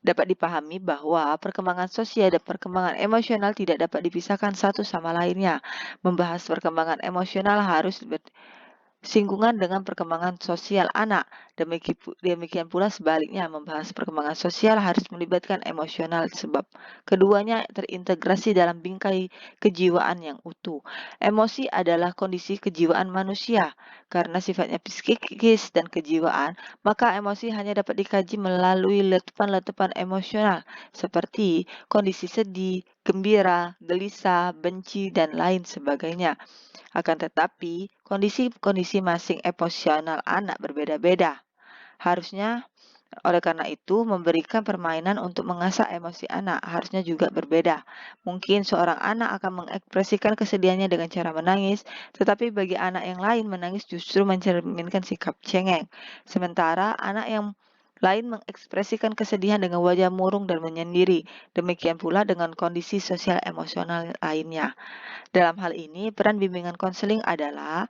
Dapat dipahami bahwa perkembangan sosial dan perkembangan emosional tidak dapat dipisahkan satu sama lainnya. Membahas perkembangan emosional harus bersinggungan dengan perkembangan sosial anak. Demikian pula sebaliknya, membahas perkembangan sosial harus melibatkan emosional sebab keduanya terintegrasi dalam bingkai kejiwaan yang utuh. Emosi adalah kondisi kejiwaan manusia. Karena sifatnya psikis dan kejiwaan, maka emosi hanya dapat dikaji melalui letupan-letupan emosional seperti kondisi sedih, gembira, gelisah, benci, dan lain sebagainya. Akan tetapi, kondisi-kondisi masing emosional anak berbeda-beda. Harusnya, oleh karena itu, memberikan permainan untuk mengasah emosi anak harusnya juga berbeda. Mungkin seorang anak akan mengekspresikan kesedihannya dengan cara menangis, tetapi bagi anak yang lain menangis justru mencerminkan sikap cengeng. Sementara anak yang lain mengekspresikan kesedihan dengan wajah murung dan menyendiri. Demikian pula dengan kondisi sosial emosional lainnya. Dalam hal ini, peran bimbingan konseling adalah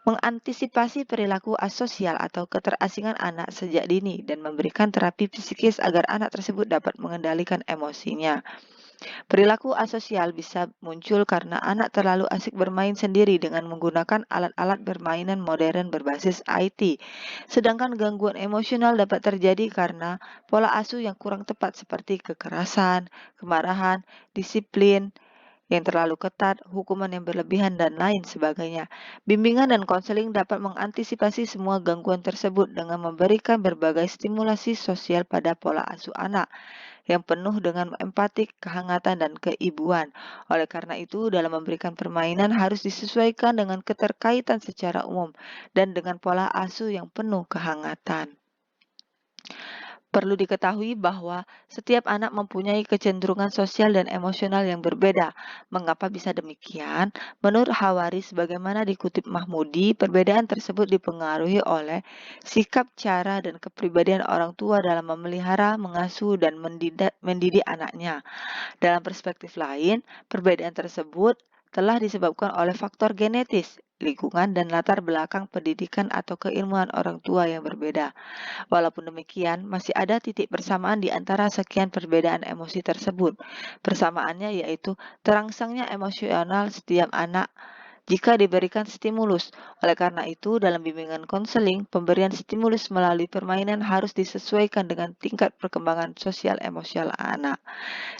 mengantisipasi perilaku asosial atau keterasingan anak sejak dini dan memberikan terapi psikis agar anak tersebut dapat mengendalikan emosinya. Perilaku asosial bisa muncul karena anak terlalu asik bermain sendiri dengan menggunakan alat-alat permainan modern berbasis IT. Sedangkan gangguan emosional dapat terjadi karena pola asuh yang kurang tepat seperti kekerasan, kemarahan, disiplin yang terlalu ketat, hukuman yang berlebihan, dan lain sebagainya. Bimbingan dan konseling dapat mengantisipasi semua gangguan tersebut dengan memberikan berbagai stimulasi sosial pada pola asuh anak yang penuh dengan empati, kehangatan, dan keibuan. Oleh karena itu, dalam memberikan permainan harus disesuaikan dengan keterkaitan secara umum dan dengan pola asuh yang penuh kehangatan. Perlu diketahui bahwa setiap anak mempunyai kecenderungan sosial dan emosional yang berbeda. Mengapa bisa demikian? Menurut Hawari, sebagaimana dikutip Mahmudi, perbedaan tersebut dipengaruhi oleh sikap, cara, dan kepribadian orang tua dalam memelihara, mengasuh, dan mendidik anaknya. Dalam perspektif lain, perbedaan tersebut telah disebabkan oleh faktor genetis, lingkungan, dan latar belakang pendidikan atau keilmuan orang tua yang berbeda. Walaupun demikian, masih ada titik persamaan di antara sekian perbedaan emosi tersebut. Persamaannya yaitu terangsangnya emosional setiap anak jika diberikan stimulus. Oleh karena itu, dalam bimbingan konseling, pemberian stimulus melalui permainan harus disesuaikan dengan tingkat perkembangan sosial emosional anak.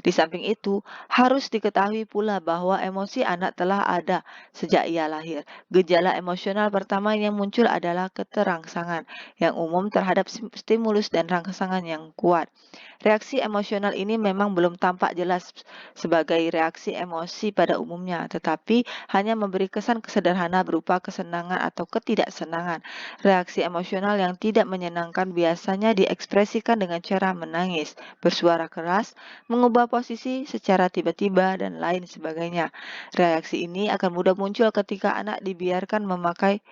Di samping itu, harus diketahui pula bahwa emosi anak telah ada sejak ia lahir. Gejala emosional pertama yang muncul adalah keterangsangan yang umum terhadap stimulus dan rangsangan yang kuat. Reaksi emosional ini memang belum tampak jelas sebagai reaksi emosi pada umumnya, tetapi hanya memberi kesan sederhana berupa kesenangan atau ketidaksenangan. Reaksi emosional yang tidak menyenangkan biasanya diekspresikan dengan cara menangis, bersuara keras, mengubah posisi secara tiba-tiba, dan lain sebagainya. Reaksi ini akan mudah muncul ketika anak dibiarkan memakai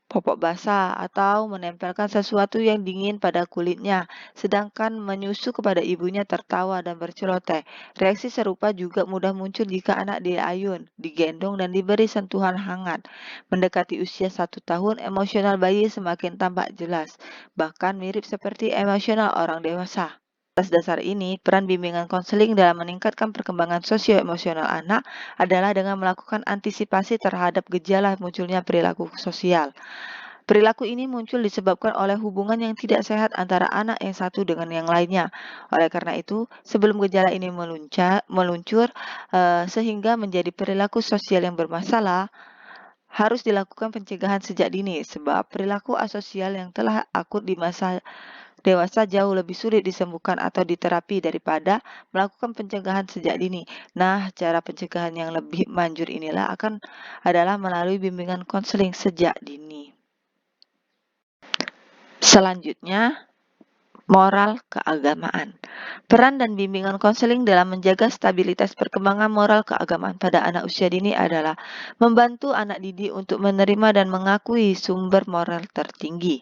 popok basah atau menempelkan sesuatu yang dingin pada kulitnya, sedangkan menyusu kepada ibunya tertawa dan berceloteh. Reaksi serupa juga mudah muncul jika anak diayun, digendong, dan diberi sentuhan hangat. Mendekati usia 1 tahun, emosional bayi semakin tampak jelas, bahkan mirip seperti emosional orang dewasa. Atas dasar ini, peran bimbingan konseling dalam meningkatkan perkembangan sosio-emosional anak adalah dengan melakukan antisipasi terhadap gejala munculnya perilaku sosial. Perilaku ini muncul disebabkan oleh hubungan yang tidak sehat antara anak yang satu dengan yang lainnya. Oleh karena itu, sebelum gejala ini meluncur sehingga menjadi perilaku sosial yang bermasalah, harus dilakukan pencegahan sejak dini, sebab perilaku asosial yang telah akut di masa dewasa jauh lebih sulit disembuhkan atau diterapi daripada melakukan pencegahan sejak dini. Nah, cara pencegahan yang lebih manjur inilah adalah melalui bimbingan konseling sejak dini. Selanjutnya, moral keagamaan. Peran dan bimbingan konseling dalam menjaga stabilitas perkembangan moral keagamaan pada anak usia dini adalah membantu anak didik untuk menerima dan mengakui sumber moral tertinggi,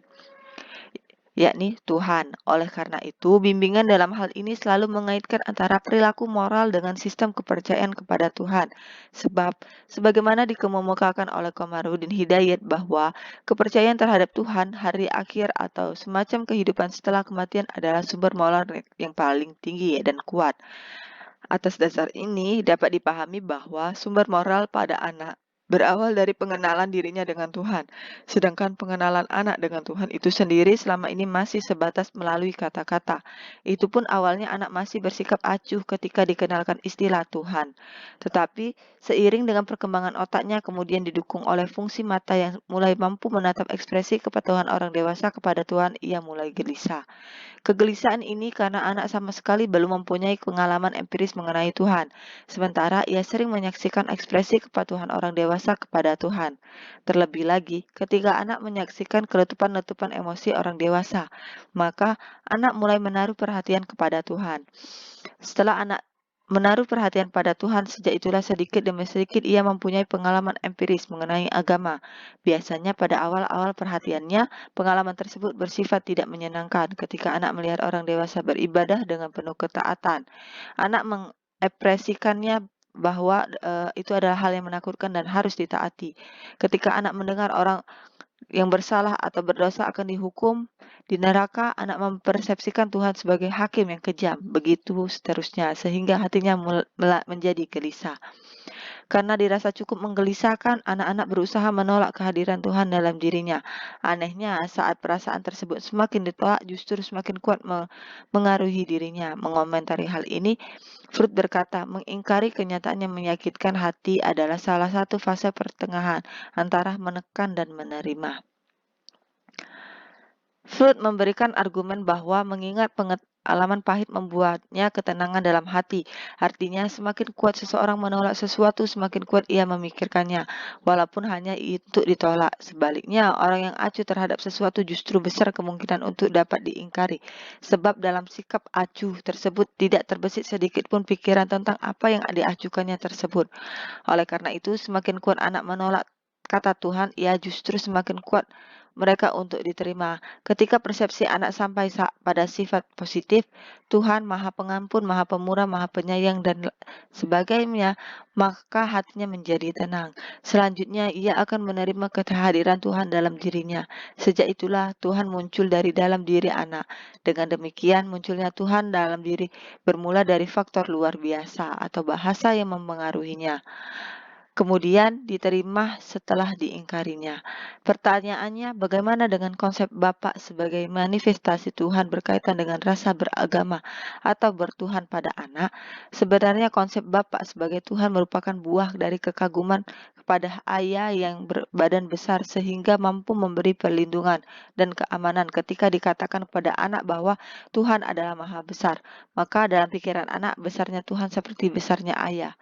yakni Tuhan. Oleh karena itu, bimbingan dalam hal ini selalu mengaitkan antara perilaku moral dengan sistem kepercayaan kepada Tuhan. Sebab, sebagaimana dikemukakan oleh Komarudin Hidayat bahwa kepercayaan terhadap Tuhan, hari akhir atau semacam kehidupan setelah kematian adalah sumber moral yang paling tinggi dan kuat. Atas dasar ini, dapat dipahami bahwa sumber moral pada anak berawal dari pengenalan dirinya dengan Tuhan, sedangkan pengenalan anak dengan Tuhan itu sendiri selama ini masih sebatas melalui kata-kata. Itu pun awalnya anak masih bersikap acuh ketika dikenalkan istilah Tuhan. Tetapi seiring dengan perkembangan otaknya kemudian didukung oleh fungsi mata yang mulai mampu menatap ekspresi kepatuhan orang dewasa kepada Tuhan, ia mulai gelisah. Kegelisahan ini karena anak sama sekali belum mempunyai pengalaman empiris mengenai Tuhan, sementara ia sering menyaksikan ekspresi kepatuhan orang dewasa kepada Tuhan. Terlebih lagi, ketika anak menyaksikan keletupan-letupan emosi orang dewasa, maka anak mulai menaruh perhatian kepada Tuhan. Setelah anak menaruh perhatian pada Tuhan, sejak itulah sedikit demi sedikit ia mempunyai pengalaman empiris mengenai agama. Biasanya pada awal-awal perhatiannya, pengalaman tersebut bersifat tidak menyenangkan ketika anak melihat orang dewasa beribadah dengan penuh ketaatan. Anak mengekspresikannya bahwa itu adalah hal yang menakutkan dan harus ditaati. Ketika anak mendengar orang yang bersalah atau berdosa akan dihukum di neraka, anak mempersepsikan Tuhan sebagai hakim yang kejam, begitu seterusnya, sehingga hatinya menjadi gelisah. Karena dirasa cukup menggelisahkan, anak-anak berusaha menolak kehadiran Tuhan dalam dirinya. Anehnya, saat perasaan tersebut semakin ditolak, justru semakin kuat mengaruhi dirinya. Mengomentari hal ini, Freud berkata, mengingkari kenyataan yang menyakitkan hati adalah salah satu fase pertengahan antara menekan dan menerima. Freud memberikan argumen bahwa mengingat pengalaman pahit membuatnya ketenangan dalam hati. Artinya, semakin kuat seseorang menolak sesuatu, semakin kuat ia memikirkannya, walaupun hanya itu ditolak. Sebaliknya, orang yang acuh terhadap sesuatu justru besar kemungkinan untuk dapat diingkari, sebab dalam sikap acuh tersebut tidak terbesit sedikit pun pikiran tentang apa yang diacuhkannya tersebut. Oleh karena itu, semakin kuat anak menolak kata Tuhan, ia justru semakin kuat mereka untuk diterima. Ketika persepsi anak sampai pada sifat positif, Tuhan Maha Pengampun, Maha Pemurah, Maha Penyayang, dan sebagainya, maka hatinya menjadi tenang. Selanjutnya, ia akan menerima kehadiran Tuhan dalam dirinya. Sejak itulah Tuhan muncul dari dalam diri anak. Dengan demikian, munculnya Tuhan dalam diri bermula dari faktor luar biasa atau bahasa yang mempengaruhinya, kemudian diterima setelah diingkarinya. Pertanyaannya, bagaimana dengan konsep Bapa sebagai manifestasi Tuhan berkaitan dengan rasa beragama atau bertuhan pada anak? Sebenarnya konsep Bapa sebagai Tuhan merupakan buah dari kekaguman kepada Ayah yang berbadan besar sehingga mampu memberi perlindungan dan keamanan. Ketika dikatakan kepada anak bahwa Tuhan adalah Maha Besar, maka dalam pikiran anak besarnya Tuhan seperti besarnya Ayah.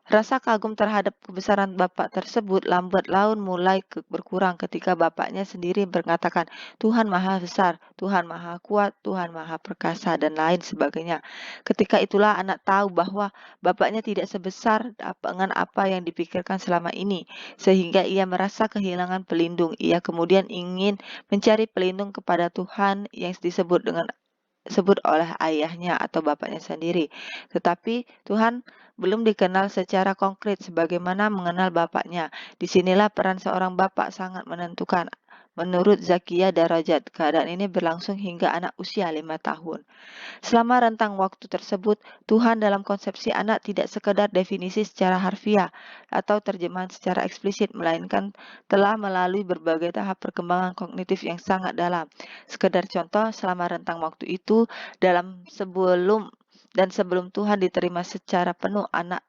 Rasa kagum terhadap kebesaran Bapak tersebut lambat laun mulai berkurang ketika bapaknya sendiri mengatakan, Tuhan Maha Besar, Tuhan Maha Kuat, Tuhan Maha Perkasa, dan lain sebagainya. Ketika itulah anak tahu bahwa bapaknya tidak sebesar dengan apa yang dipikirkan selama ini, sehingga ia merasa kehilangan pelindung. Ia kemudian ingin mencari pelindung kepada Tuhan yang disebut oleh ayahnya atau bapaknya sendiri. Tetapi Tuhan belum dikenal secara konkret sebagaimana mengenal bapaknya. Disinilah peran seorang bapak sangat menentukan. Menurut Zakia Darajat, keadaan ini berlangsung hingga anak usia 5 tahun. Selama rentang waktu tersebut, Tuhan dalam konsepsi anak tidak sekedar definisi secara harfiah atau terjemahan secara eksplisit, melainkan telah melalui berbagai tahap perkembangan kognitif yang sangat dalam. Sekedar contoh, selama rentang waktu itu, sebelum Tuhan diterima secara penuh, anak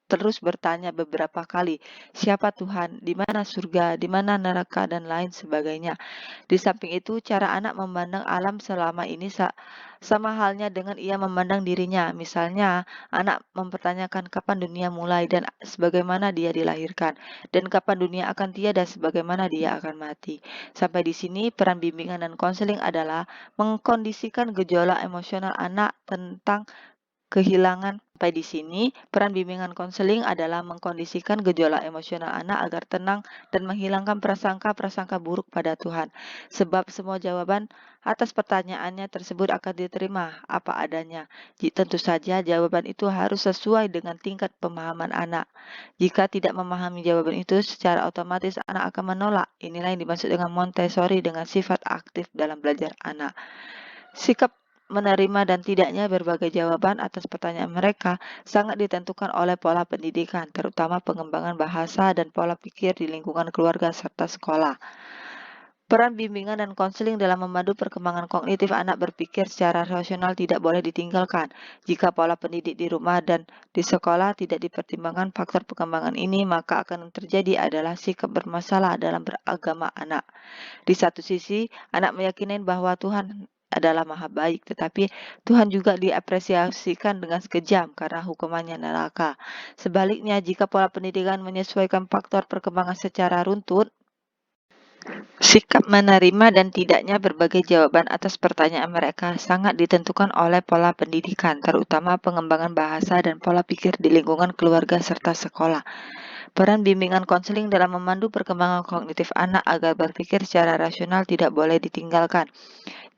terus bertanya beberapa kali, siapa Tuhan, di mana surga, di mana neraka, dan lain sebagainya. Di samping itu, cara anak memandang alam selama ini sama halnya dengan ia memandang dirinya. Misalnya, anak mempertanyakan kapan dunia mulai dan sebagaimana dia dilahirkan, dan kapan dunia akan tiada sebagaimana dia akan mati. Sampai di sini, peran bimbingan dan konseling adalah mengkondisikan gejolak emosional anak tentang kehilangan. Sampai di sini, peran bimbingan konseling adalah mengkondisikan gejolak emosional anak agar tenang dan menghilangkan prasangka-prasangka buruk pada Tuhan. Sebab semua jawaban atas pertanyaannya tersebut akan diterima apa adanya. Tentu saja jawaban itu harus sesuai dengan tingkat pemahaman anak. Jika tidak memahami jawaban itu, secara otomatis anak akan menolak. Inilah yang dimaksud dengan Montessori dengan sifat aktif dalam belajar anak. Sikap menerima dan tidaknya berbagai jawaban atas pertanyaan mereka sangat ditentukan oleh pola pendidikan, terutama pengembangan bahasa dan pola pikir di lingkungan keluarga serta sekolah. Peran bimbingan dan konseling dalam memandu perkembangan kognitif anak berpikir secara rasional tidak boleh ditinggalkan. Jika pola pendidik di rumah dan di sekolah tidak dipertimbangkan faktor perkembangan ini, maka akan terjadi adalah sikap bermasalah dalam beragama anak. Di satu sisi, anak meyakini bahwa Tuhan adalah maha baik, tetapi Tuhan juga diapresiasikan dengan sekejam karena hukumannya neraka. Sebaliknya, jika pola pendidikan menyesuaikan faktor perkembangan secara runtut, sikap menerima dan tidaknya berbagai jawaban atas pertanyaan mereka sangat ditentukan oleh pola pendidikan, terutama pengembangan bahasa dan pola pikir di lingkungan keluarga serta sekolah. Peran bimbingan konseling dalam memandu perkembangan kognitif anak agar berpikir secara rasional tidak boleh ditinggalkan.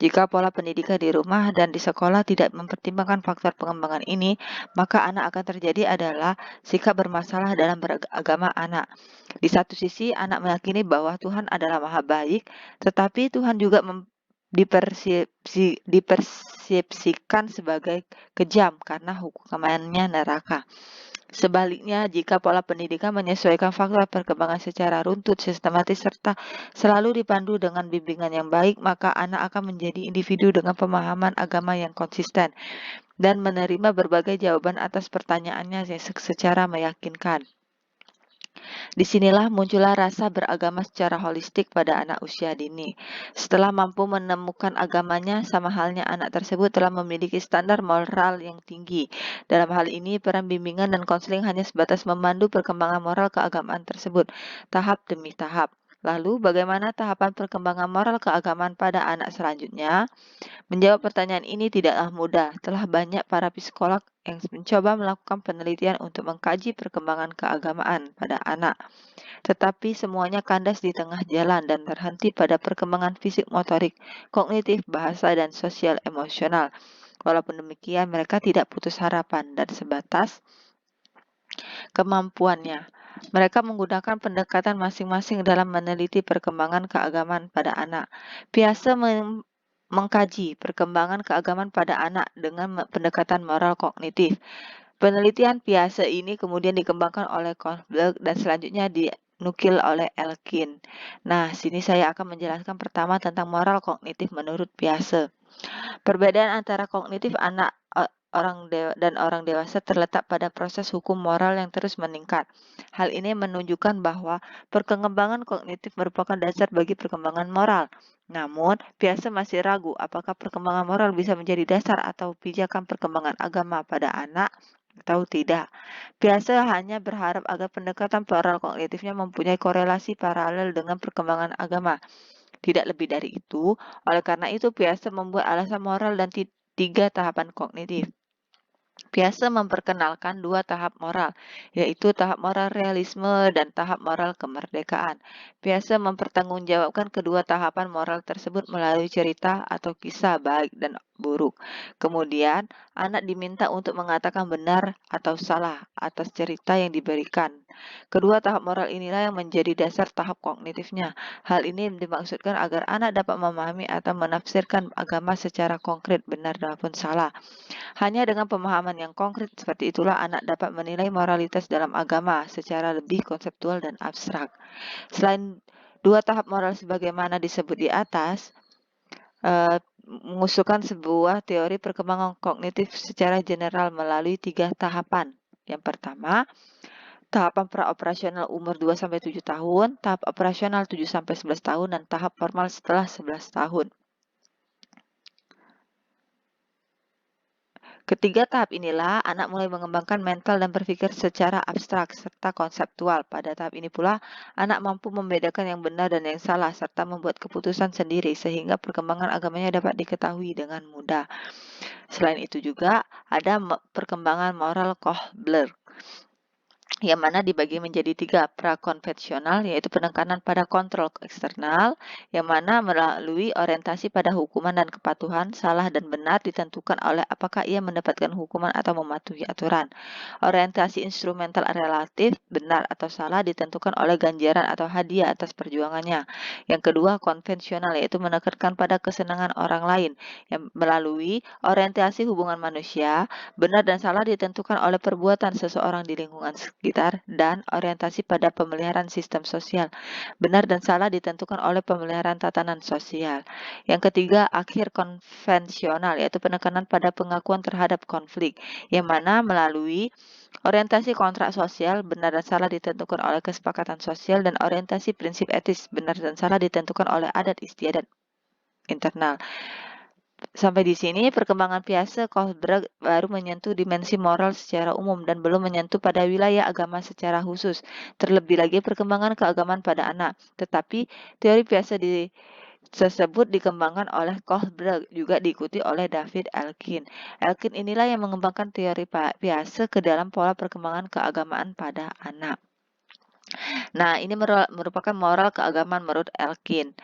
Jika pola pendidikan di rumah dan di sekolah tidak mempertimbangkan faktor pengembangan ini, maka anak akan terjadi adalah sikap bermasalah dalam beragama anak. Di satu sisi, anak meyakini bahwa Tuhan adalah maha baik, tetapi Tuhan juga dipersepsikan sebagai kejam karena hukumannya neraka. Sebaliknya, jika pola pendidikan menyesuaikan faktor perkembangan secara runtut, sistematis, serta selalu dipandu dengan bimbingan yang baik, maka anak akan menjadi individu dengan pemahaman agama yang konsisten dan menerima berbagai jawaban atas pertanyaannya secara meyakinkan. Disinilah muncullah rasa beragama secara holistik pada anak usia dini. Setelah mampu menemukan agamanya, sama halnya anak tersebut telah memiliki standar moral yang tinggi. Dalam hal ini, peran bimbingan dan konseling hanya sebatas memandu perkembangan moral keagamaan tersebut, tahap demi tahap. Lalu, bagaimana tahapan perkembangan moral keagamaan pada anak selanjutnya? Menjawab pertanyaan ini tidaklah mudah. Telah banyak para psikolog yang mencoba melakukan penelitian untuk mengkaji perkembangan keagamaan pada anak. Tetapi semuanya kandas di tengah jalan dan terhenti pada perkembangan fisik motorik, kognitif, bahasa, dan sosial emosional. Walaupun demikian, mereka tidak putus harapan dan sebatas kemampuannya. Mereka menggunakan pendekatan masing-masing dalam meneliti perkembangan keagamaan pada anak. Piaget mengkaji perkembangan keagamaan pada anak dengan pendekatan moral kognitif. Penelitian Piaget ini kemudian dikembangkan oleh Kohlberg dan selanjutnya dinukil oleh Elkin. Nah, sini saya akan menjelaskan pertama tentang moral kognitif menurut Piaget. Perbedaan antara kognitif anak dan orang dewasa terletak pada proses hukum moral yang terus meningkat. Hal ini menunjukkan bahwa perkembangan kognitif merupakan dasar bagi perkembangan moral. Namun, Piaget masih ragu apakah perkembangan moral bisa menjadi dasar atau pijakan perkembangan agama pada anak atau tidak. Piaget hanya berharap agar pendekatan moral kognitifnya mempunyai korelasi paralel dengan perkembangan agama. Tidak lebih dari itu, oleh karena itu Piaget membuat alasan moral dan 3 tahapan kognitif. Piaget memperkenalkan 2 tahap moral, yaitu tahap moral realisme dan tahap moral kemerdekaan. Piaget mempertanggungjawabkan kedua tahapan moral tersebut melalui cerita atau kisah baik dan buruk. Kemudian, anak diminta untuk mengatakan benar atau salah atas cerita yang diberikan. Kedua tahap moral inilah yang menjadi dasar tahap kognitifnya. Hal ini dimaksudkan agar anak dapat memahami atau menafsirkan agama secara konkret, benar maupun salah. Hanya dengan pemahaman yang konkret seperti itulah anak dapat menilai moralitas dalam agama secara lebih konseptual dan abstrak. Selain dua tahap moral sebagaimana disebut di atas, mengusulkan sebuah teori perkembangan kognitif secara general melalui 3 tahapan. Yang pertama, tahapan praoperasional umur 2-7 tahun, tahap operasional 7-11 tahun, dan tahap formal setelah 11 tahun. Ketiga tahap inilah anak mulai mengembangkan mental dan berpikir secara abstrak serta konseptual. Pada tahap ini pula, anak mampu membedakan yang benar dan yang salah serta membuat keputusan sendiri sehingga perkembangan agamanya dapat diketahui dengan mudah. Selain itu juga ada perkembangan moral Kohler, yang mana dibagi menjadi 3: prakonvensional, yaitu penekanan pada kontrol eksternal, yang mana melalui orientasi pada hukuman dan kepatuhan, salah dan benar ditentukan oleh apakah ia mendapatkan hukuman atau mematuhi aturan. Orientasi instrumental relatif, benar atau salah ditentukan oleh ganjaran atau hadiah atas perjuangannya. Yang kedua, konvensional, yaitu menekankan pada kesenangan orang lain, yang melalui orientasi hubungan manusia, benar dan salah ditentukan oleh perbuatan seseorang di lingkungan sekitar, dan orientasi pada pemeliharaan sistem sosial. Benar dan salah ditentukan oleh pemeliharaan tatanan sosial. Yang ketiga, akhir konvensional, yaitu penekanan pada pengakuan terhadap konflik, yang mana melalui orientasi kontrak sosial, benar dan salah ditentukan oleh kesepakatan sosial, dan orientasi prinsip etis, benar dan salah ditentukan oleh adat istiadat internal. Sampai di sini, perkembangan Piaget Kohlberg baru menyentuh dimensi moral secara umum dan belum menyentuh pada wilayah agama secara khusus, terlebih lagi perkembangan keagamaan pada anak. Tetapi, teori Piaget tersebut dikembangkan oleh Kohlberg, juga diikuti oleh David Elkin. Elkin inilah yang mengembangkan teori Piaget ke dalam pola perkembangan keagamaan pada anak. Nah, ini merupakan moral keagamaan menurut Elkin.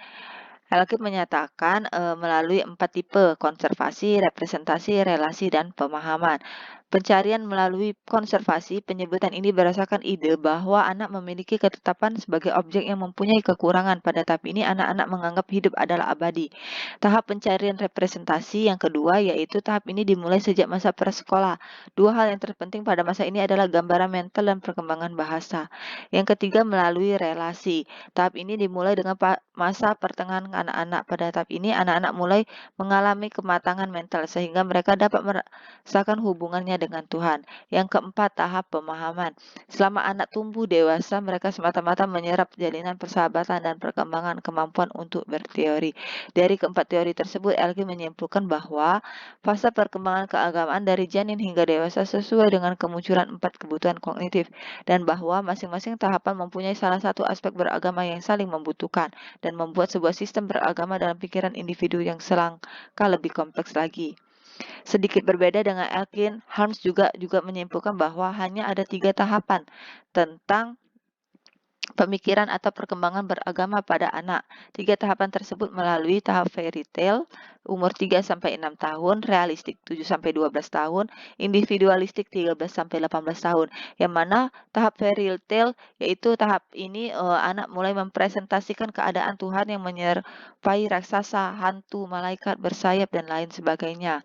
Elkin menyatakan melalui 4 tipe: konservasi, representasi, relasi, dan pemahaman. Pencarian melalui konservasi, penyebutan ini berdasarkan ide bahwa anak memiliki ketetapan sebagai objek yang mempunyai kekurangan. Pada tahap ini, anak-anak menganggap hidup adalah abadi. Tahap pencarian representasi yang kedua, yaitu tahap ini dimulai sejak masa prasekolah. Dua hal yang terpenting pada masa ini adalah gambaran mental dan perkembangan bahasa. Yang ketiga, melalui relasi. Tahap ini dimulai dengan masa pertengahan anak-anak. Pada tahap ini, anak-anak mulai mengalami kematangan mental sehingga mereka dapat merasakan hubungannya dengan Tuhan. Yang keempat, tahap pemahaman. Selama anak tumbuh dewasa, mereka semata-mata menyerap jalinan persahabatan dan perkembangan kemampuan untuk berteori. Dari keempat teori tersebut, Elkin menyimpulkan bahwa fase perkembangan keagamaan dari janin hingga dewasa sesuai dengan kemunculan 4 kebutuhan kognitif, dan bahwa masing-masing tahapan mempunyai salah satu aspek beragama yang saling membutuhkan dan membuat sebuah sistem beragama dalam pikiran individu yang selangkah lebih kompleks lagi. Sedikit berbeda dengan Elkin, Harms juga menyimpulkan bahwa hanya ada 3 tahapan tentang pemikiran atau perkembangan beragama pada anak. 3 tahapan tersebut melalui tahap fairy tale umur 3-6 tahun, realistik 7-12 tahun, individualistik 13-18 tahun. Yang mana tahap fairy tale yaitu tahap ini anak mulai mempresentasikan keadaan Tuhan yang menyerupai raksasa, hantu, malaikat bersayap, dan lain sebagainya.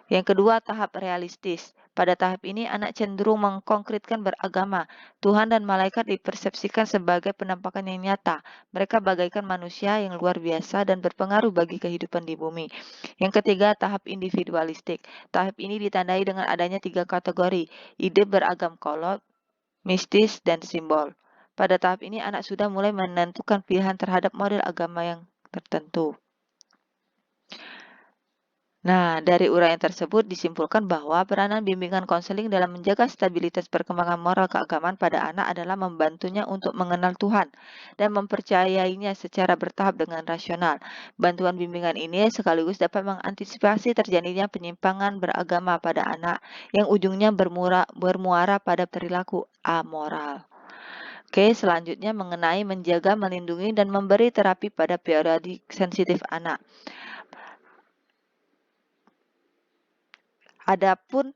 Yang kedua, tahap realistis. Pada tahap ini, anak cenderung mengkonkretkan beragama. Tuhan dan malaikat dipersepsikan sebagai penampakan yang nyata. Mereka bagaikan manusia yang luar biasa dan berpengaruh bagi kehidupan di bumi. Yang ketiga, tahap individualistik. Tahap ini ditandai dengan adanya 3 kategori: ide beragam kolot, mistis, dan simbol. Pada tahap ini, anak sudah mulai menentukan pilihan terhadap model agama yang tertentu. Nah, dari uraian tersebut disimpulkan bahwa peranan bimbingan konseling dalam menjaga stabilitas perkembangan moral keagamaan pada anak adalah membantunya untuk mengenal Tuhan dan mempercayainya secara bertahap dengan rasional. Bantuan bimbingan ini sekaligus dapat mengantisipasi terjadinya penyimpangan beragama pada anak yang ujungnya bermuara pada perilaku amoral. Oke, selanjutnya mengenai menjaga, melindungi, dan memberi terapi pada periodik sensitif anak. Adapun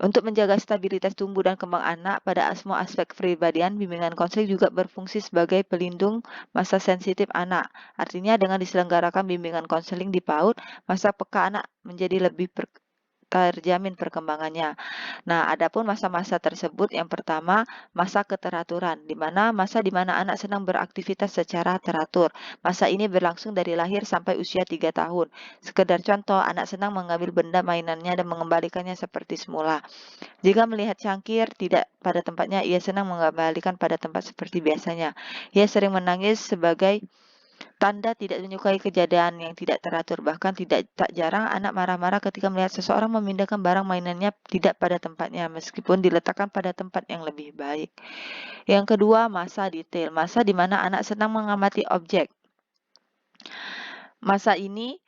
untuk menjaga stabilitas tumbuh dan kembang anak pada semua aspek kepribadian, bimbingan konseling juga berfungsi sebagai pelindung masa sensitif anak. Artinya dengan diselenggarakan bimbingan konseling di PAUD, masa peka anak menjadi lebih terjamin perkembangannya. Nah, adapun masa-masa tersebut, yang pertama, masa keteraturan, masa di mana anak senang beraktivitas secara teratur. Masa ini berlangsung dari lahir sampai usia 3 tahun. Sekedar contoh, anak senang mengambil benda mainannya dan mengembalikannya seperti semula. Jika melihat cangkir tidak pada tempatnya, ia senang mengembalikan pada tempat seperti biasanya. Ia sering menangis sebagai tanda tidak menyukai kejadian yang tidak teratur. Bahkan tak jarang anak marah-marah ketika melihat seseorang memindahkan barang mainannya tidak pada tempatnya, meskipun diletakkan pada tempat yang lebih baik. Yang kedua, masa detail. Masa di mana anak senang mengamati objek. Masa ini,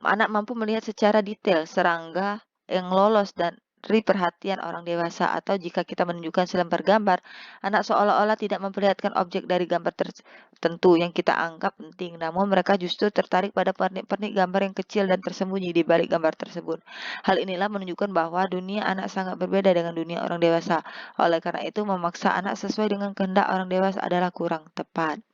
anak mampu melihat secara detail serangga yang lolos dari perhatian orang dewasa, atau jika kita menunjukkan selembar gambar, anak seolah-olah tidak memperlihatkan objek dari gambar tertentu yang kita anggap penting, namun mereka justru tertarik pada pernik-pernik gambar yang kecil dan tersembunyi di balik gambar tersebut. Hal inilah menunjukkan bahwa dunia anak sangat berbeda dengan dunia orang dewasa. Oleh karena itu, memaksa anak sesuai dengan kehendak orang dewasa adalah kurang tepat.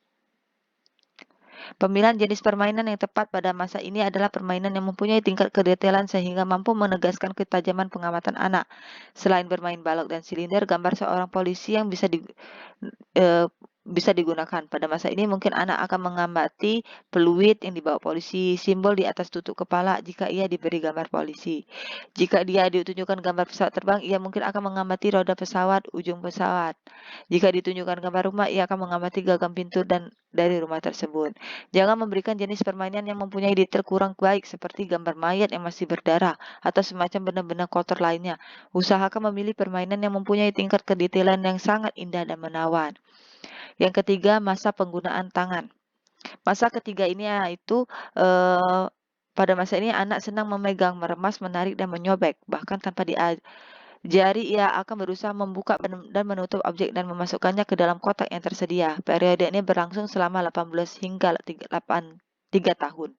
Pemilihan jenis permainan yang tepat pada masa ini adalah permainan yang mempunyai tingkat kedetailan sehingga mampu menegaskan ketajaman pengamatan anak. Selain bermain balok dan silinder, gambar seorang polisi yang bisa digunakan. Pada masa ini mungkin anak akan mengamati peluit yang dibawa polisi, simbol di atas tutup kepala jika ia diberi gambar polisi. Jika dia ditunjukkan gambar pesawat terbang, ia mungkin akan mengamati roda pesawat, ujung pesawat. Jika ditunjukkan gambar rumah, ia akan mengamati gagang pintu dan dari rumah tersebut. Jangan memberikan jenis permainan yang mempunyai detail kurang baik seperti gambar mayat yang masih berdarah atau semacam benda-benda kotor lainnya. Usahakan memilih permainan yang mempunyai tingkat kedetailan yang sangat indah dan menawan. Yang ketiga, masa penggunaan tangan. Masa ketiga ini yaitu pada masa ini anak senang memegang, meremas, menarik, dan menyobek. Bahkan tanpa diajari, ia akan berusaha membuka dan menutup objek dan memasukkannya ke dalam kotak yang tersedia. Periode ini berlangsung selama 18 hingga 3 tahun.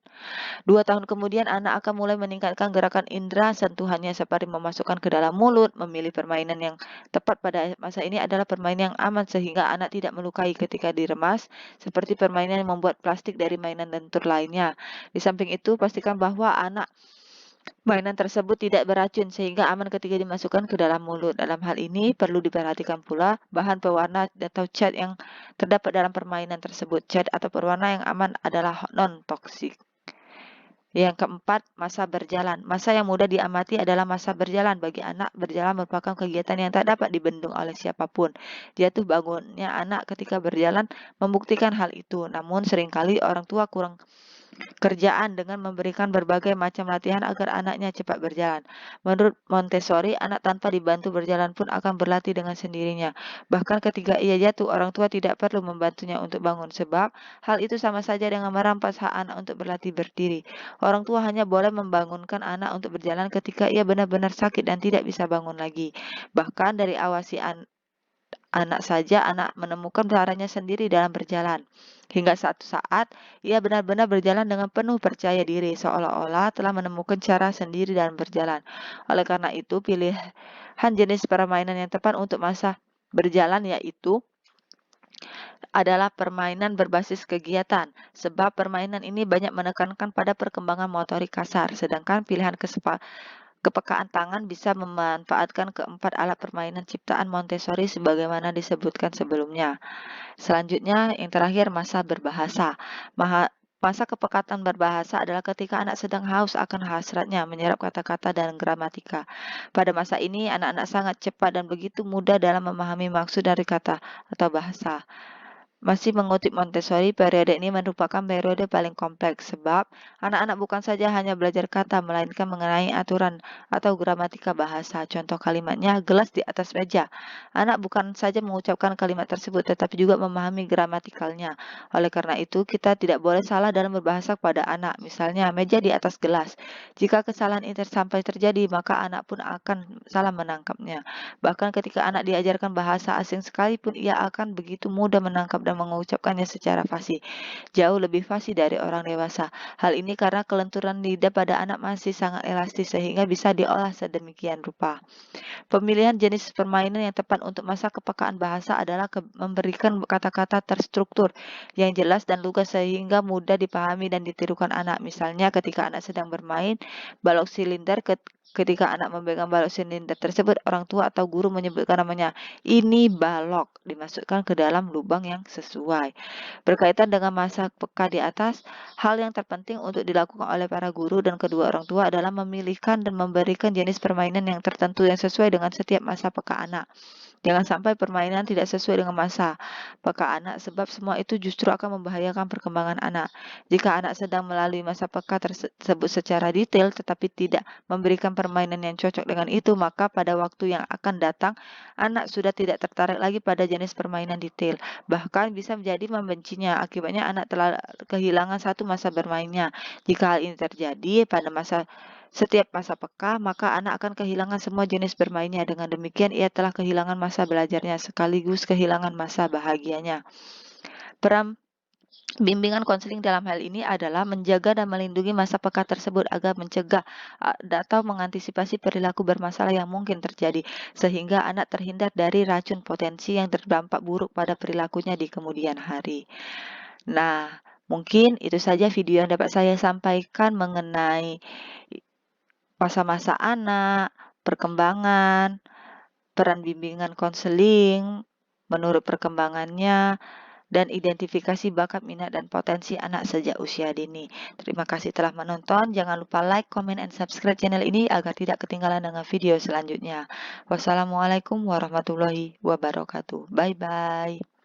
2 tahun kemudian anak akan mulai meningkatkan gerakan indera sentuhannya seperti memasukkan ke dalam mulut. Memilih permainan yang tepat pada masa ini adalah permainan yang aman sehingga anak tidak melukai ketika diremas, seperti permainan yang membuat plastik dari mainan lentur lainnya. Di samping itu, pastikan bahwa mainan tersebut tidak beracun sehingga aman ketika dimasukkan ke dalam mulut. Dalam hal ini perlu diperhatikan pula bahan pewarna atau cat yang terdapat dalam permainan tersebut. Cat atau pewarna yang aman adalah non-toksik. Yang keempat, masa berjalan. Masa yang mudah diamati adalah masa berjalan. Bagi anak, berjalan merupakan kegiatan yang tak dapat dibendung oleh siapapun. Jatuh bangunnya anak ketika berjalan membuktikan hal itu. Namun seringkali orang tua kurang kerjaan dengan memberikan berbagai macam latihan agar anaknya cepat berjalan. Menurut Montessori, anak tanpa dibantu berjalan pun akan berlatih dengan sendirinya. Bahkan ketika ia jatuh, orang tua tidak perlu membantunya untuk bangun sebab hal itu sama saja dengan merampas hak anak untuk berlatih berdiri. Orang tua hanya boleh membangunkan anak untuk berjalan ketika ia benar-benar sakit dan tidak bisa bangun lagi. Bahkan dari awasi anak saja, anak menemukan caranya sendiri dalam berjalan. Hingga suatu saat, ia benar-benar berjalan dengan penuh percaya diri, seolah-olah telah menemukan cara sendiri dalam berjalan. Oleh karena itu, pilihan jenis permainan yang tepat untuk masa berjalan yaitu adalah permainan berbasis kegiatan, sebab permainan ini banyak menekankan pada perkembangan motorik kasar, sedangkan pilihan kepekaan tangan bisa memanfaatkan keempat alat permainan ciptaan Montessori sebagaimana disebutkan sebelumnya. Selanjutnya, yang terakhir, masa berbahasa. Masa kepekatan berbahasa adalah ketika anak sedang haus akan hasratnya menyerap kata-kata dan gramatika. Pada masa ini, anak-anak sangat cepat dan begitu mudah dalam memahami maksud dari kata atau bahasa. Masih mengutip Montessori, periode ini merupakan periode paling kompleks sebab anak-anak bukan saja hanya belajar kata, melainkan mengenai aturan atau gramatika bahasa. Contoh kalimatnya, gelas di atas meja. Anak bukan saja mengucapkan kalimat tersebut, tetapi juga memahami gramatikalnya. Oleh karena itu, kita tidak boleh salah dalam berbahasa kepada anak. Misalnya, meja di atas gelas. Jika kesalahan ini sampai terjadi, maka anak pun akan salah menangkapnya. Bahkan ketika anak diajarkan bahasa asing sekalipun, ia akan begitu mudah menangkap dan mengucapkannya secara fasih, jauh lebih fasih dari orang dewasa. Hal ini karena kelenturan lidah pada anak masih sangat elastis sehingga bisa diolah sedemikian rupa. Pemilihan jenis permainan yang tepat untuk masa kepekaan bahasa adalah memberikan kata-kata terstruktur yang jelas dan lugas sehingga mudah dipahami dan ditirukan anak. Misalnya ketika anak sedang bermain balok silinder, ketika anak memegang balok silinder tersebut, orang tua atau guru menyebutkan namanya, ini balok, dimasukkan ke dalam lubang yang sesuai. Berkaitan dengan masa peka di atas, hal yang terpenting untuk dilakukan oleh para guru dan kedua orang tua adalah memilihkan dan memberikan jenis permainan yang tertentu yang sesuai dengan setiap masa peka anak. Jangan sampai permainan tidak sesuai dengan masa peka anak, sebab semua itu justru akan membahayakan perkembangan anak. Jika anak sedang melalui masa peka tersebut secara detail tetapi tidak memberikan permainan yang cocok dengan itu, maka pada waktu yang akan datang, anak sudah tidak tertarik lagi pada jenis permainan detail. Bahkan bisa menjadi membencinya, akibatnya anak telah kehilangan satu masa bermainnya. Jika hal ini terjadi pada setiap masa peka, maka anak akan kehilangan semua jenis bermainnya. Dengan demikian, ia telah kehilangan masa belajarnya sekaligus kehilangan masa bahagianya. Peran bimbingan konseling dalam hal ini adalah menjaga dan melindungi masa peka tersebut agar mencegah atau mengantisipasi perilaku bermasalah yang mungkin terjadi, sehingga anak terhindar dari racun potensi yang berdampak buruk pada perilakunya di kemudian hari. Nah, mungkin itu saja video yang dapat saya sampaikan mengenai masa-masa anak, perkembangan, peran bimbingan konseling menurut perkembangannya, dan identifikasi bakat, minat, dan potensi anak sejak usia dini. Terima kasih telah menonton. Jangan lupa like, comment, and subscribe channel ini agar tidak ketinggalan dengan video selanjutnya. Wassalamualaikum warahmatullahi wabarakatuh. Bye-bye.